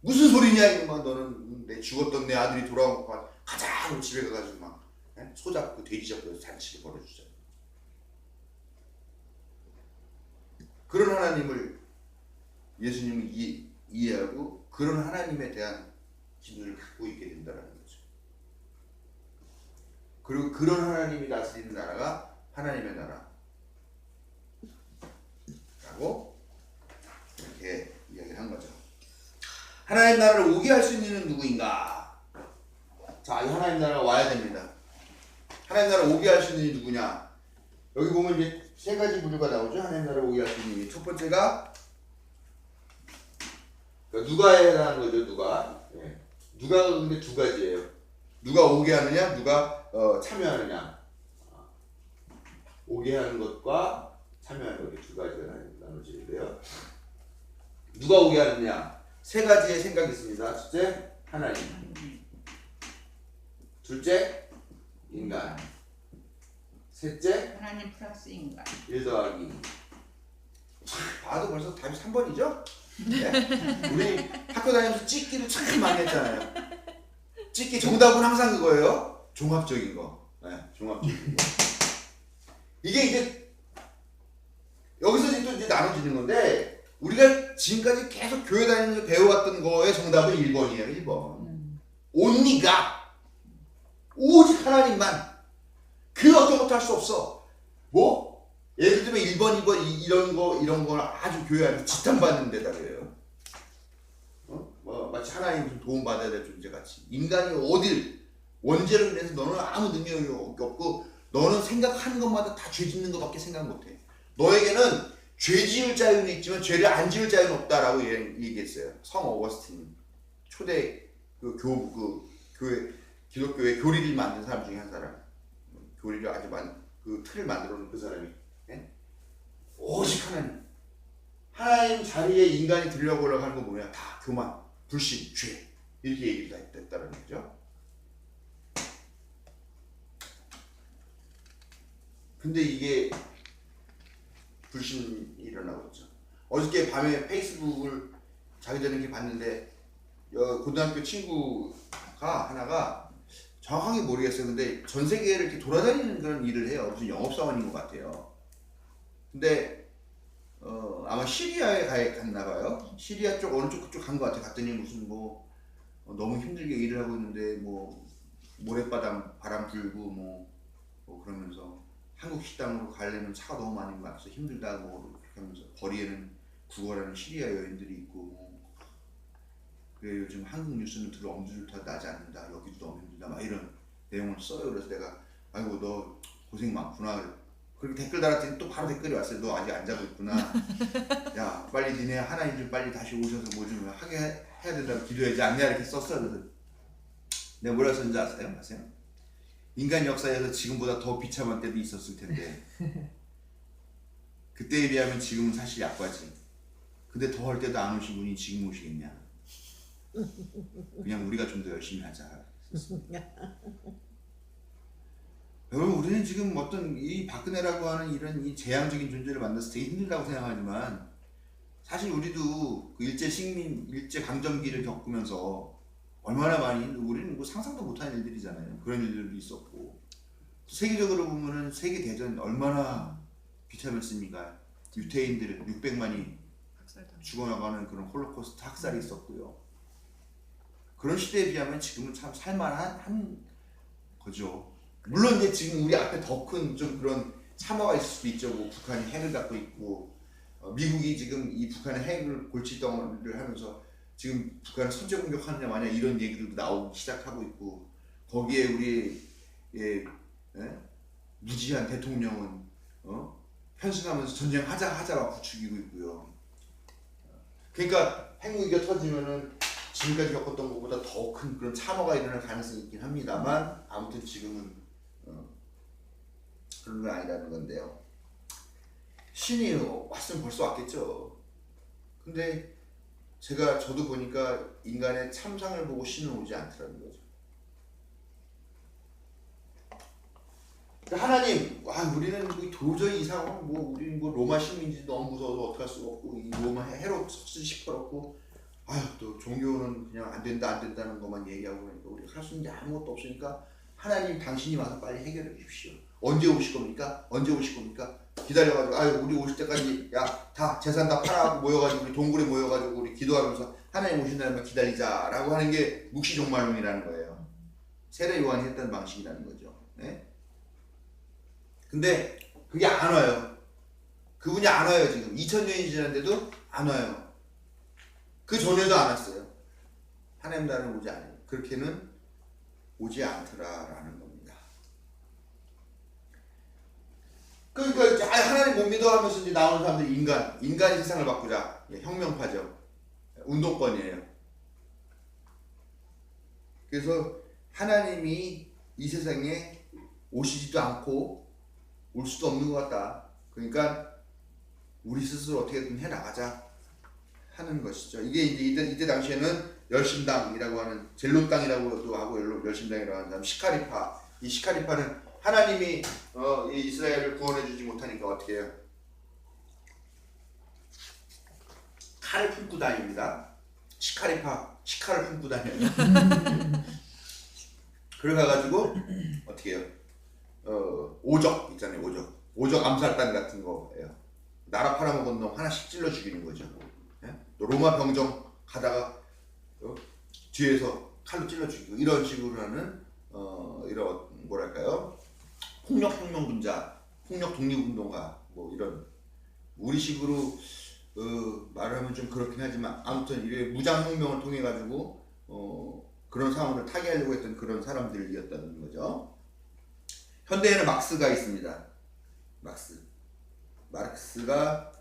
무슨 소리냐 이놈아, 너는 죽었던 내 아들이 돌아온 것 가자 하고 집에 가가지고 막 소 잡고 돼지 잡고 잔치를 벌여주자. 그런 하나님을 예수님이 이해하고 그런 하나님에 대한 기준을 갖고 있게 된다는 거죠. 그리고 그런 하나님이 다스리는 나라가 하나님의 나라라고 이렇게 이야기를 한 거죠. 하나님 나라를 오게 할 수 있는 이는 누구인가? 자, 이 하나님 나라가 와야 됩니다. 하나님 나라를 오게 할 수 있는 이는 누구냐? 여기 보면 이제 세 가지 부류가 나오죠. 하나님 나라를 오게 할 수 있는 이. 첫 번째가 누가에 해당하는 거죠. 누가. 누가가 근데 두 가지예요. 누가 오게 하느냐, 누가 참여하느냐. 오게 하는 것과 참여하는 것, 두 가지가 나눠지는데요. 누가 오게 하느냐, 세 가지의 생각이 있습니다. 첫째, 하나님. 둘째, 인간. 셋째, 하나님 플러스 인간. 1 더하기. 봐도 벌써 답이 3번이죠? 네? 우리 학교 다니면서 찍기를 참 많이 했잖아요. 찍기 정답은 항상 그거예요. 종합적인 거. 네, 종합적인 거. 이게 이제 여기서 또 이제 나눠지는 건데, 우리가 지금까지 계속 교회 다니면서 배워왔던 거의 정답은 1번이에요. 1번. only God. 오직 하나님만. 그 어떤 것도 할 수 없어. 뭐? 예를 들면 1번, 2번 이런 걸 아주 교회 안에서 지탄받는 데다 그래요. 뭐 마치 하나님 무슨 도움받아야 될 존재 같이. 인간이 어딜 원죄를 인해서 너는 아무 능력이 없고, 너는 생각하는 것마다 다 죄 짓는 것밖에 생각 못해. 너에게는 죄 지을 자유는 있지만 죄를 안 지을 자유는 없다라고 얘기했어요. 성 어거스틴, 초대 교회 기독교의 교리를 만든 사람 중에 한 사람. 교리를 아주 그 틀을 만들어 놓은 그 사람이. 네? 오직 하나님 자리에 인간이 들려고 하는 거 보면 다 교만, 불신, 죄 이렇게 얘기를 했다는 거죠. 근데 이게 불신이 일어나고 있죠. 어저께 밤에 페이스북을 자기 전에 이렇게 봤는데, 고등학교 친구가 하나가 정확하게 모르겠어요. 근데 전 세계를 이렇게 돌아다니는 그런 일을 해요. 무슨 영업사원인 것 같아요. 근데 아마 시리아에 갔나 봐요. 시리아 쪽 어느 쪽 그쪽 간 것 같아요. 갔더니 무슨 뭐 너무 힘들게 일을 하고 있는데 뭐 모래바람 불고 뭐 그러면서 한국 식당으로 가려면 차가 너무 많이 막혀서 힘들다고 그렇게 하면서 거리에는 구걸하는 시리아 여인들이 있고 뭐 그래 요즘 한국 뉴스는 들어 엄두조차 나지 않는다. 여기도 너무 힘들다. 막 이런 내용을 써요. 그래서 내가 아이고 너 고생 많구나. 그렇게 댓글 달았더니 또 바로 댓글이 왔어요. 너 아직 안 자고 있구나. 야 빨리 니네 하나님 좀 빨리 다시 오셔서 뭐 좀 하게 해야 된다고 기도하지 않냐 이렇게 썼어요. 그래서 내가 뭐라 썼는지 아세요? 인간 역사에서 지금보다 더 비참한 때도 있었을 텐데 그때에 비하면 지금은 사실 약과지. 근데 더 할 때도 안 오신 분이 지금 오시겠냐. 그냥 우리가 좀 더 열심히 하자. 여러분 우리는 지금 어떤 이 박근혜라고 하는 이런 이 재앙적인 존재를 만나서 되게 힘들다고 생각하지만, 사실 우리도 그 일제 식민, 일제 강점기를 겪으면서 얼마나 많이 우리는 뭐 상상도 못한 일들이잖아요. 그런 일들도 있었고, 세계적으로 보면은 세계 대전 얼마나 비참했습니까? 유태인들 600만이 죽어나가는 그런 홀로코스트 학살이 있었고요. 그런 시대에 비하면 지금은 참 살만한 거죠. 물론 이제 지금 우리 앞에 더 큰 좀 그런 참화가 있을 수도 있죠. 뭐 북한이 핵을 갖고 있고, 미국이 지금 이 북한의 핵을 골칫덩어리를 하면서 지금 북한을 선제 공격하느냐 마냐 이런 얘기들도 나오기 시작하고 있고, 거기에 우리 무지한 대통령은 편승하면서 전쟁하자가 부추기고 있고요. 그러니까 핵무기가 터지면은 지금까지 겪었던 것보다 더 큰 그런 참화가 일어날 가능성이 있긴 합니다만, 아무튼 지금은 그런 건 아니라는 건데요. 신이 왔으면 벌써 왔겠죠. 근데 저도 보니까 인간의 참상을 보고 신은 오지 않더라는 거죠. 하나님, 우리는 도저히 이상은 뭐 우리는 뭐 로마 식민지 너무 무서워서 어떡할 수가 없고, 이 로마 헤롯 석순 시퍼렇고, 또 종교는 그냥 안 된다는 것만 얘기하고 그러니까 우리가 할 수 있는 게 아무것도 없으니까 하나님 당신이 와서 빨리 해결해 주십시오. 언제 오실 겁니까? 기다려가지고 우리 오실 때까지 다 재산 다 팔아가지고 모여가지고 우리 동굴에 모여가지고 우리 기도하면서 하나님 오신 날만 기다리자라고 하는 게 묵시종말론이라는 거예요. 세례 요한이 했던 방식이라는 거죠. 네? 근데 그게 안 와요. 그분이 안 와요. 지금 2000년이 지났는데도 안 와요. 그 전에도 안 왔어요. 하나님 나라는 오지 않아요. 그렇게는 오지 않더라라는 겁니다. 그러니까 하나님 못 믿어 하면서 이제 나오는 사람들이 인간이 세상을 바꾸자. 혁명파죠. 운동권이에요. 그래서 하나님이 이 세상에 오시지도 않고 올 수도 없는 것 같다. 그러니까 우리 스스로 어떻게든 해나가자 하는 것이죠. 이게 이제 이때 당시에는 열심당이라고 하는 젤롯 땅이라고도 하고 열심당이라고 하는 사람 시카리파. 이 시카리파는 하나님이 이 이스라엘을 구원해주지 못하니까 어떻게 해요? 칼을 품고 다닙니다. 시카를 품고 다녀요. 그래가지고 어떻게 해요? 오적 있잖아요. 오적 암살단 같은 거예요. 나라 팔아먹은 놈 하나씩 찔러 죽이는 거죠. 예? 또 로마 병정 가다가 뒤에서 칼로 찔러 죽이고 이런 식으로 하는 이런 뭐랄까요? 폭력 혁명군자, 폭력 독립운동가 뭐 이런 우리식으로 말하면 좀 그렇긴 하지만 아무튼 이게 무장혁명을 통해 가지고 그런 상황을 타개하려고 했던 그런 사람들이었다는 거죠. 현대에는 막스가 있습니다. 마르크스가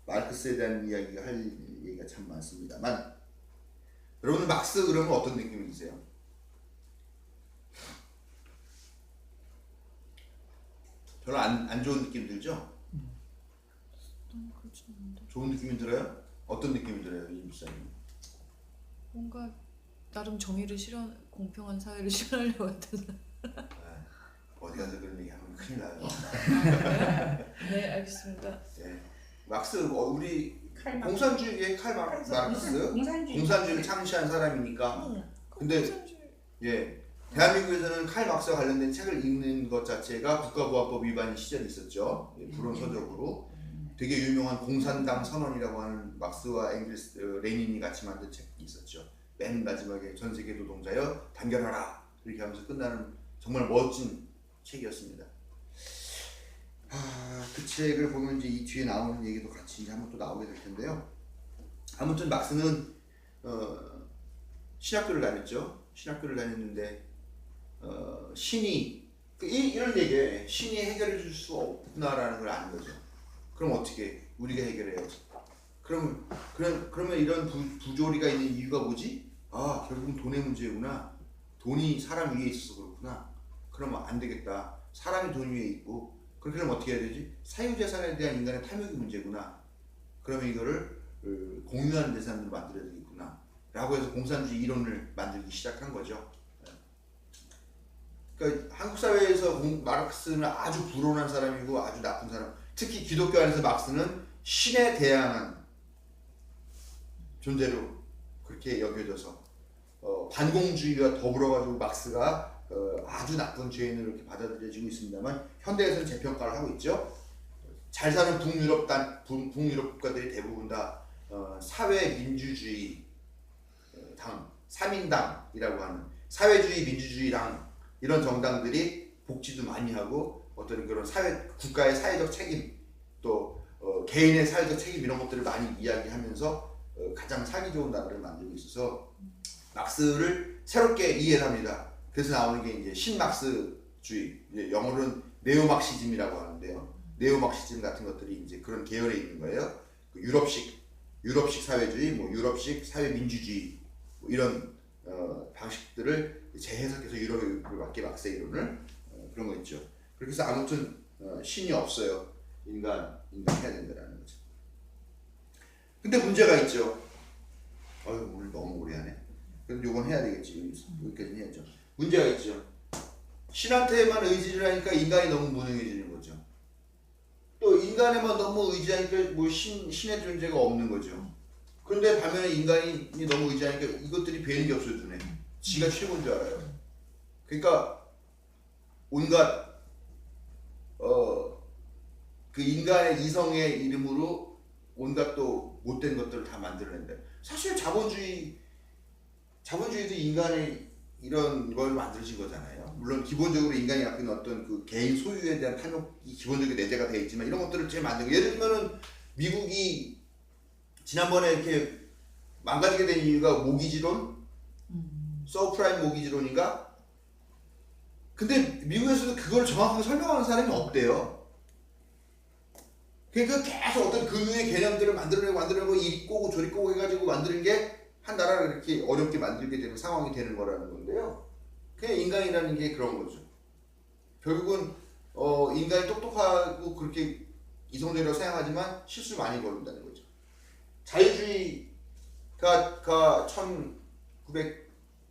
마르크스에 대한 이야기가 할 얘기가 참 많습니다만 여러분 막스 그러면 어떤 느낌이 드세요? 별로 안 좋은 느낌 들죠? 그렇지 않은데. 좋은 느낌이 들어요? 어떤 느낌이 들어요, 이 목사님? 뭔가 나름 정의를 공평한 사회를 실현하려고 했던. 어디 가서 그런 얘기 하면 큰일 나요. 네, 알겠습니다. 네. 막스 우리 칼 막스. 공산주의의 칼 마르크스 공산주의를 창시한 사람이니까. 근데 예 대한민국에서는 칼 막스와 관련된 책을 읽는 것 자체가 국가보안법 위반 시절이 있었죠. 예, 불온서적으로 되게 유명한 공산당 선언이라고 하는 막스와 앵글스 레닌이 같이 만든 책이 있었죠. 맨 마지막에 전 세계 노동자여 단결하라 이렇게 하면서 끝나는 정말 멋진 책이었습니다. 그 책을 보면 이제 이 뒤에 나오는 얘기도 같이 이제 한번 또 나오게 될 텐데요. 아무튼 막스는 신학교를 다녔죠. 신학교를 다녔는데 신이 이런 얘기에 신이 해결해 줄 수 없구나라는 걸 아는 거죠. 그럼 어떻게 우리가 해결해야지? 그러면 이런 부조리가 있는 이유가 뭐지? 아 결국은 돈의 문제구나. 돈이 사람 위에 있어서 그렇구나. 그러면 안 되겠다. 사람이 돈 위에 있고 그렇게 하면 어떻게 해야 되지? 사유재산에 대한 인간의 탐욕이 문제구나. 그러면 이거를 공유하는 재산으로 만들어야 되겠구나. 라고 해서 공산주의 이론을 만들기 시작한 거죠. 그러니까 한국 사회에서 마르크스는 아주 불온한 사람이고 아주 나쁜 사람. 특히 기독교 안에서 막스는 신에 대항한 존재로 그렇게 여겨져서 반공주의와 더불어가지고 막스가 아주 나쁜 죄인으로 이렇게 받아들여지고 있습니다만 현대에서는 재평가를 하고 있죠. 잘 사는 북유럽 국가들이 대부분 다 사회 민주주의 당, 3인당이라고 하는 사회주의 민주주의 당 이런 정당들이 복지도 많이 하고 어떤 그런 국가의 사회적 책임 또 개인의 사회적 책임 이런 것들을 많이 이야기하면서 가장 살기 좋은 나라를 만들고 있어서 막스를 새롭게 이해를 합니다. 그래서 나오는 게 이제 신막스주의, 이제 영어로는 네오막시즘이라고 하는데요. 네오막시즘 같은 것들이 이제 그런 계열에 있는 거예요. 그 유럽식 사회주의, 뭐 유럽식 사회민주주의 뭐 이런 방식들을 재해석해서 유럽에 맞게 막스의 이론을 그런 거 있죠. 그렇게 해서 아무튼 신이 없어요. 인간 해야 된다는 거죠. 근데 문제가 있죠. 오늘 너무 오래 하네. 그럼 요건 해야 되겠지. 여기까지는 해야죠. 문제가 있죠. 신한테만 의지를 하니까 인간이 너무 무능해지는 거죠. 또 인간에만 너무 의지하니까 뭐 신의 존재가 없는 거죠. 그런데 반면에 인간이 너무 의지하니까 이것들이 배는 게 없어요, 눈에. 지가 최고인 줄 알아요. 그러니까 온갖 그 인간의 이성의 이름으로 온갖 또 못된 것들을 다 만들어낸다. 사실 자본주의도 인간의 이런 걸 만들어진 거잖아요. 물론 기본적으로 인간이 갖고 있는 어떤 그 개인 소유에 대한 탐욕이 기본적으로 내재가 되어 있지만 이런 것들을 제일 만든 거. 예를 들면은 미국이 지난번에 이렇게 망가지게 된 이유가 모기지론, 서브프라임 모기지론인가? 근데 미국에서도 그걸 정확하게 설명하는 사람이 없대요. 그러니까 계속 어떤 금융의 개념들을 만들어내고 이리 꼬고 저리 꼬고 해가지고 만드는 게 한 나라를 이렇게 어렵게 만들게 되는 상황이 되는 거라는 건데요. 그냥 인간이라는 게 그런 거죠. 결국은 인간이 똑똑하고 그렇게 이성적이라고 생각하지만 실수 많이 거둔다는 거죠. 자유주의가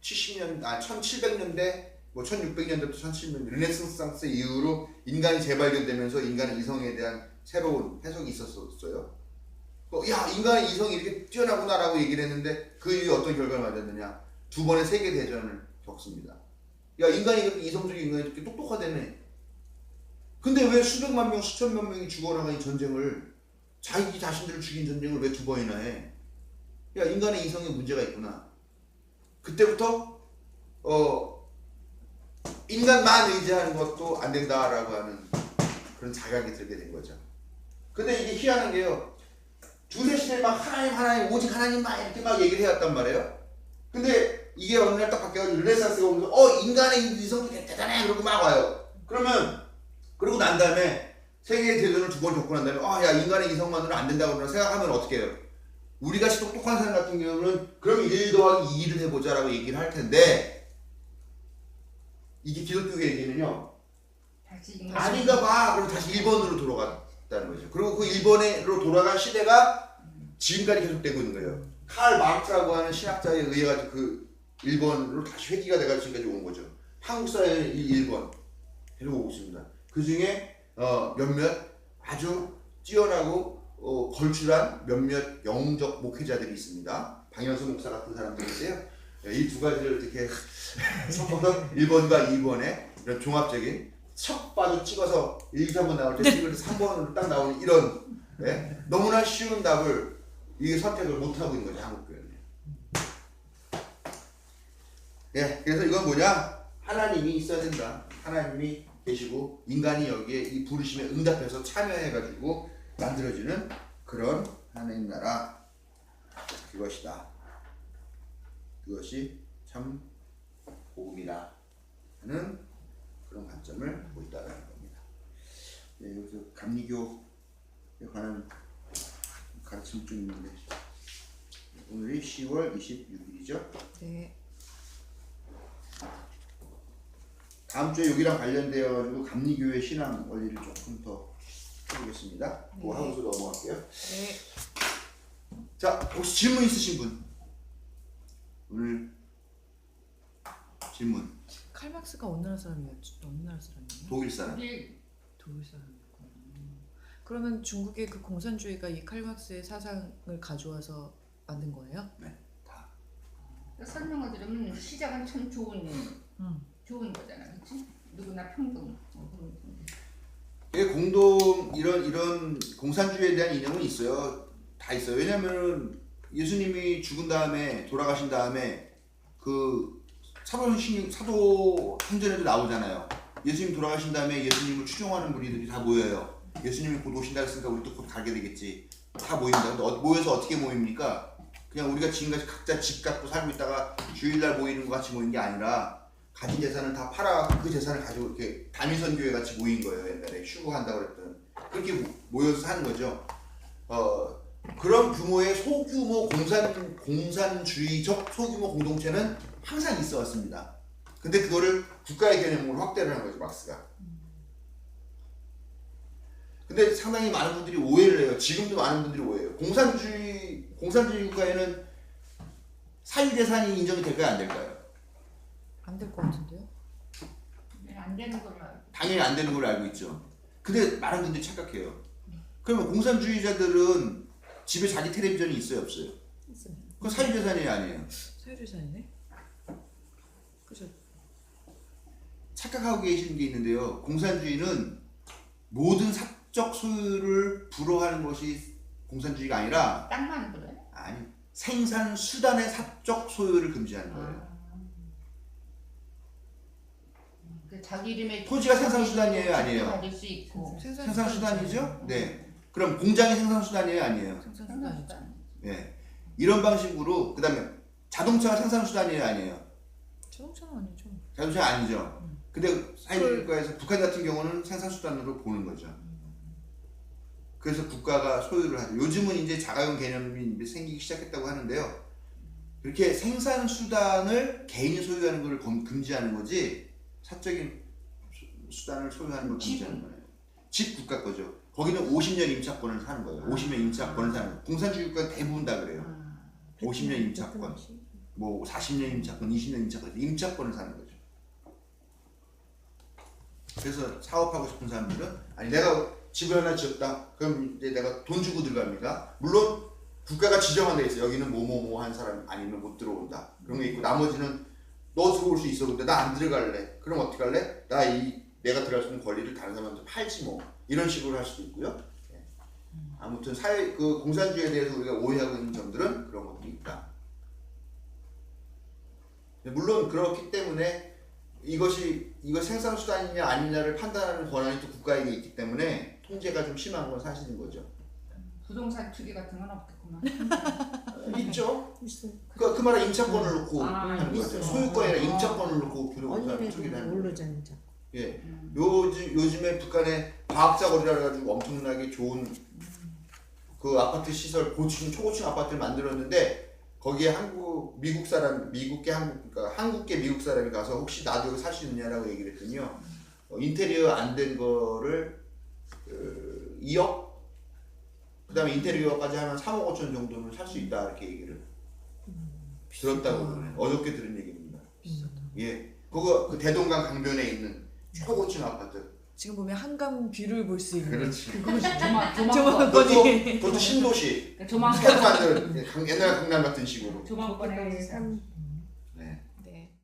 1700년대 뭐 1600년대부터 1700년대 르네상스 이후로 인간이 재발견되면서 인간의 이성에 대한 새로운 해석이 있었어요. 야, 인간의 이성이 이렇게 뛰어나구나라고 얘기를 했는데 그 이후에 어떤 결과를 맞았느냐? 2번의 세계대전을 겪습니다. 야, 인간이 그렇게 이성적인 인간이 그렇게 똑똑하다며. 근데 왜 수백만 명, 수천만 명이 죽어나간 이 전쟁을, 자기 자신들을 죽인 전쟁을 왜 2번이나 해? 야, 인간의 이성에 문제가 있구나. 그때부터 인간만 의지하는 것도 안 된다라고 하는 그런 자각이 들게 된 거죠. 근데 이게 희한한 게요. 두세 시대에 막 하나님 오직 하나님만 이렇게 막 얘기를 해왔단 말이에요. 근데 이게 어느 날 딱 바뀌어서 르네상스가 오면서 인간의 이성이 대단해 그러고 막 와요. 그러고 난 다음에 세계 대전을 2번 겪고 난 다음에 야, 인간의 이성만으로는 안 된다고 생각하면 어떻게 해요? 우리같이 똑똑한 사람 같은 경우는 그럼 1 더하기 2를 해보자라고 얘기를 할 텐데, 이게 기독교의 얘기는요, 아닌가 봐. 그럼 다시 1번으로 돌아갔다는 거죠. 그리고 그 1번으로 돌아간 시대가 지금까지 계속되고 있는 거예요. 칼 마르크스라고 하는 신학자에 의해 가지고 그 1번으로 다시 회귀가 돼가지고 지금까지 온 거죠. 한국 사회의 1번 계속 오고 있습니다. 그 중에 몇몇 아주 뛰어나고 걸출한 몇몇 영적 목회자들이 있습니다. 방현수 목사 같은 사람들인데요. 이 두 가지를 이렇게 섞어서 1번과 2번의 이런 종합적인 척 봐도 찍어서 1, 2, 3번 나올 때 찍을 때 3번으로 딱 나오는 이런 너무나 쉬운 답을 이게 선택을 못하고 있는 거죠, 한국교회는. 그래서 이건 뭐냐? 하나님이 있어야 된다. 하나님이 계시고 인간이 여기에 이 부르심에 응답해서 참여해가지고 만들어지는 그런 하나님 나라, 그것이다. 그것이 참 복음이다 하는 그런 관점을 보고 있다는 겁니다. 여기서 감리교에 관한 가르침 좀 있는데, 오늘이 10월 26일이죠. 네. 다음 주에 여기랑 관련되어 가지고 감리교의 신앙 원리를 조금 더 해보겠습니다. 그거 하고서 넘어갈게요. 네. 자, 혹시 질문 있으신 분? 오늘 질문. 칼막스가 어느 나라 사람이었죠? 어느 나라 사람이에요? 독일 사람. 독일 사람이었구나. 그러면 중국의 그 공산주의가 이 칼막스의 사상을 가져와서 만든 거예요? 네, 다. 설명을 들으면 시작은 참 좋은 거잖아, 그렇지? 누구나 평등. 이게 이런 공산주의에 대한 이념은 있어요. 다 있어요. 왜냐하면 예수님이 죽은 다음에 돌아가신 다음에 그 사도행전에도 나오잖아요. 예수님 돌아가신 다음에 예수님을 추종하는 무리들이 다 모여요. 예수님이 곧 오신다 했으니까 우리도 곧 가게 되겠지. 다 모인다. 근데 모여서 어떻게 모입니까? 그냥 우리가 지금까지 각자 집 갖고 살고 있다가 주일날 모이는 것 같이 모이는 게 아니라 가진 재산을 다 팔아 그 재산을 가지고 이렇게 단위선교회 같이 모인 거예요. 옛날에 휴거한다고 그랬던. 그렇게 모여서 사는 거죠. 그런 규모의 소규모 공산주의적 소규모 공동체는 항상 있어 왔습니다. 근데 그거를 국가의 개념으로 확대를 한 거죠, 막스가. 근데 상당히 많은 분들이 오해를 해요. 지금도 많은 분들이 오해해요. 공산주의 국가에는 사유재산이 인정이 될까요, 안 될까요? 안 될 것 같은데요? 안 되는 걸로 알고. 당연히 안 되는 걸로 알고 있죠. 근데 많은 분들이 착각해요. 그러면 공산주의자들은 집에 자기 텔레비전이 있어요, 없어요? 있어요. 그건 사유재산이 아니에요. 사유재산이네? 그죠? 착각하고 계시는 게 있는데요. 공산주의는 모든 사적 소유를 불허하는 것이 공산주의가 아니라 땅만 그래? 아니, 생산 수단의 사적 소유를 금지하는 거예요. 자기 이름에 토지가 생산 수단이에요, 아니에요? 받을 수 있고. 생산 수단이죠? 네. 그럼 공장이 생산 수단이에요, 아니에요? 생산수단이죠. 네. 이런 방식으로 그다음에 자동차가 생산 수단이에요, 아니에요? 자동차는 아니죠. 자동차 아니죠. 근데 사회주의국가에서 북한 같은 경우는 생산 수단으로 보는 거죠. 그래서 국가가 소유를 하죠. 요즘은 이제 자가용 개념이 이제 생기기 시작했다고 하는데요. 그렇게 생산 수단을 개인이 소유하는 걸 금지하는 거지 사적인 수단을 소유하는 걸 금지하는 거예요. 집 국가 거죠. 거기는 50년 임차권을 사는 거예요. 50년 임차권을 사는 거예요. 공산주의 국가 대부분 다 그래요. 50년 임차권, 뭐 40년 임차권, 20년 임차권, 임차권을 사는 거죠. 그래서 사업하고 싶은 사람들은 아니 내가 집을 하나 지었다. 그럼 이제 내가 돈 주고 들어갑니다. 물론 국가가 지정한 데 있어요. 여기는 뭐뭐뭐 한 사람 아니면 못 들어온다. 그런 게 있고 나머지는 너 들어올 수 있어. 근데 나 안 들어갈래. 그럼 어떻게 할래? 내가 들어갈 수 있는 권리를 다른 사람한테 팔지 뭐. 이런 식으로 할 수도 있고요. 예. 아무튼 그 공산주의에 대해서 우리가 오해하고 있는 점들은 그런 것도 있다. 물론 그렇기 때문에 이거 생산 수단이냐 아니냐를 판단하는 권한이 또 국가에게 있기 때문에 통제가 좀 심한 건 사실인 거죠. 부동산 투기 같은 건 없겠구만. 있죠. 있어요. 그 말은 임차권을 놓고 아, 하는 거죠. 있어요. 소유권이 아니라 임차권을 놓고 부동산 언니네도 투기를 하는 거죠. 모르잖아. 자꾸. 예. 요즘에 북한에 과학자거리라 가지고 엄청나게 좋은 그 아파트 시설 초고층 아파트를 만들었는데 거기에 그러니까 한국계 미국 사람이 가서 혹시 나도 여기 살 수 있느냐라고 얘기를 했더니요. 인테리어 안 된 거를 2억 그다음에 인테리어까지 하면 3억 5천 정도는 살 수 있다 이렇게 얘기를 들었다고 그러네요. 어저께 들은 얘기입니다. 예. 그거 그 대동강 강변에 있는 초고층 아파트. 지금 보면 한강 뷰를 볼 수 있는 그렇지. 조만권 그것도 신도시. 조만권 새로 만든 옛날 강남 같은 식으로. 조만권에 거기까지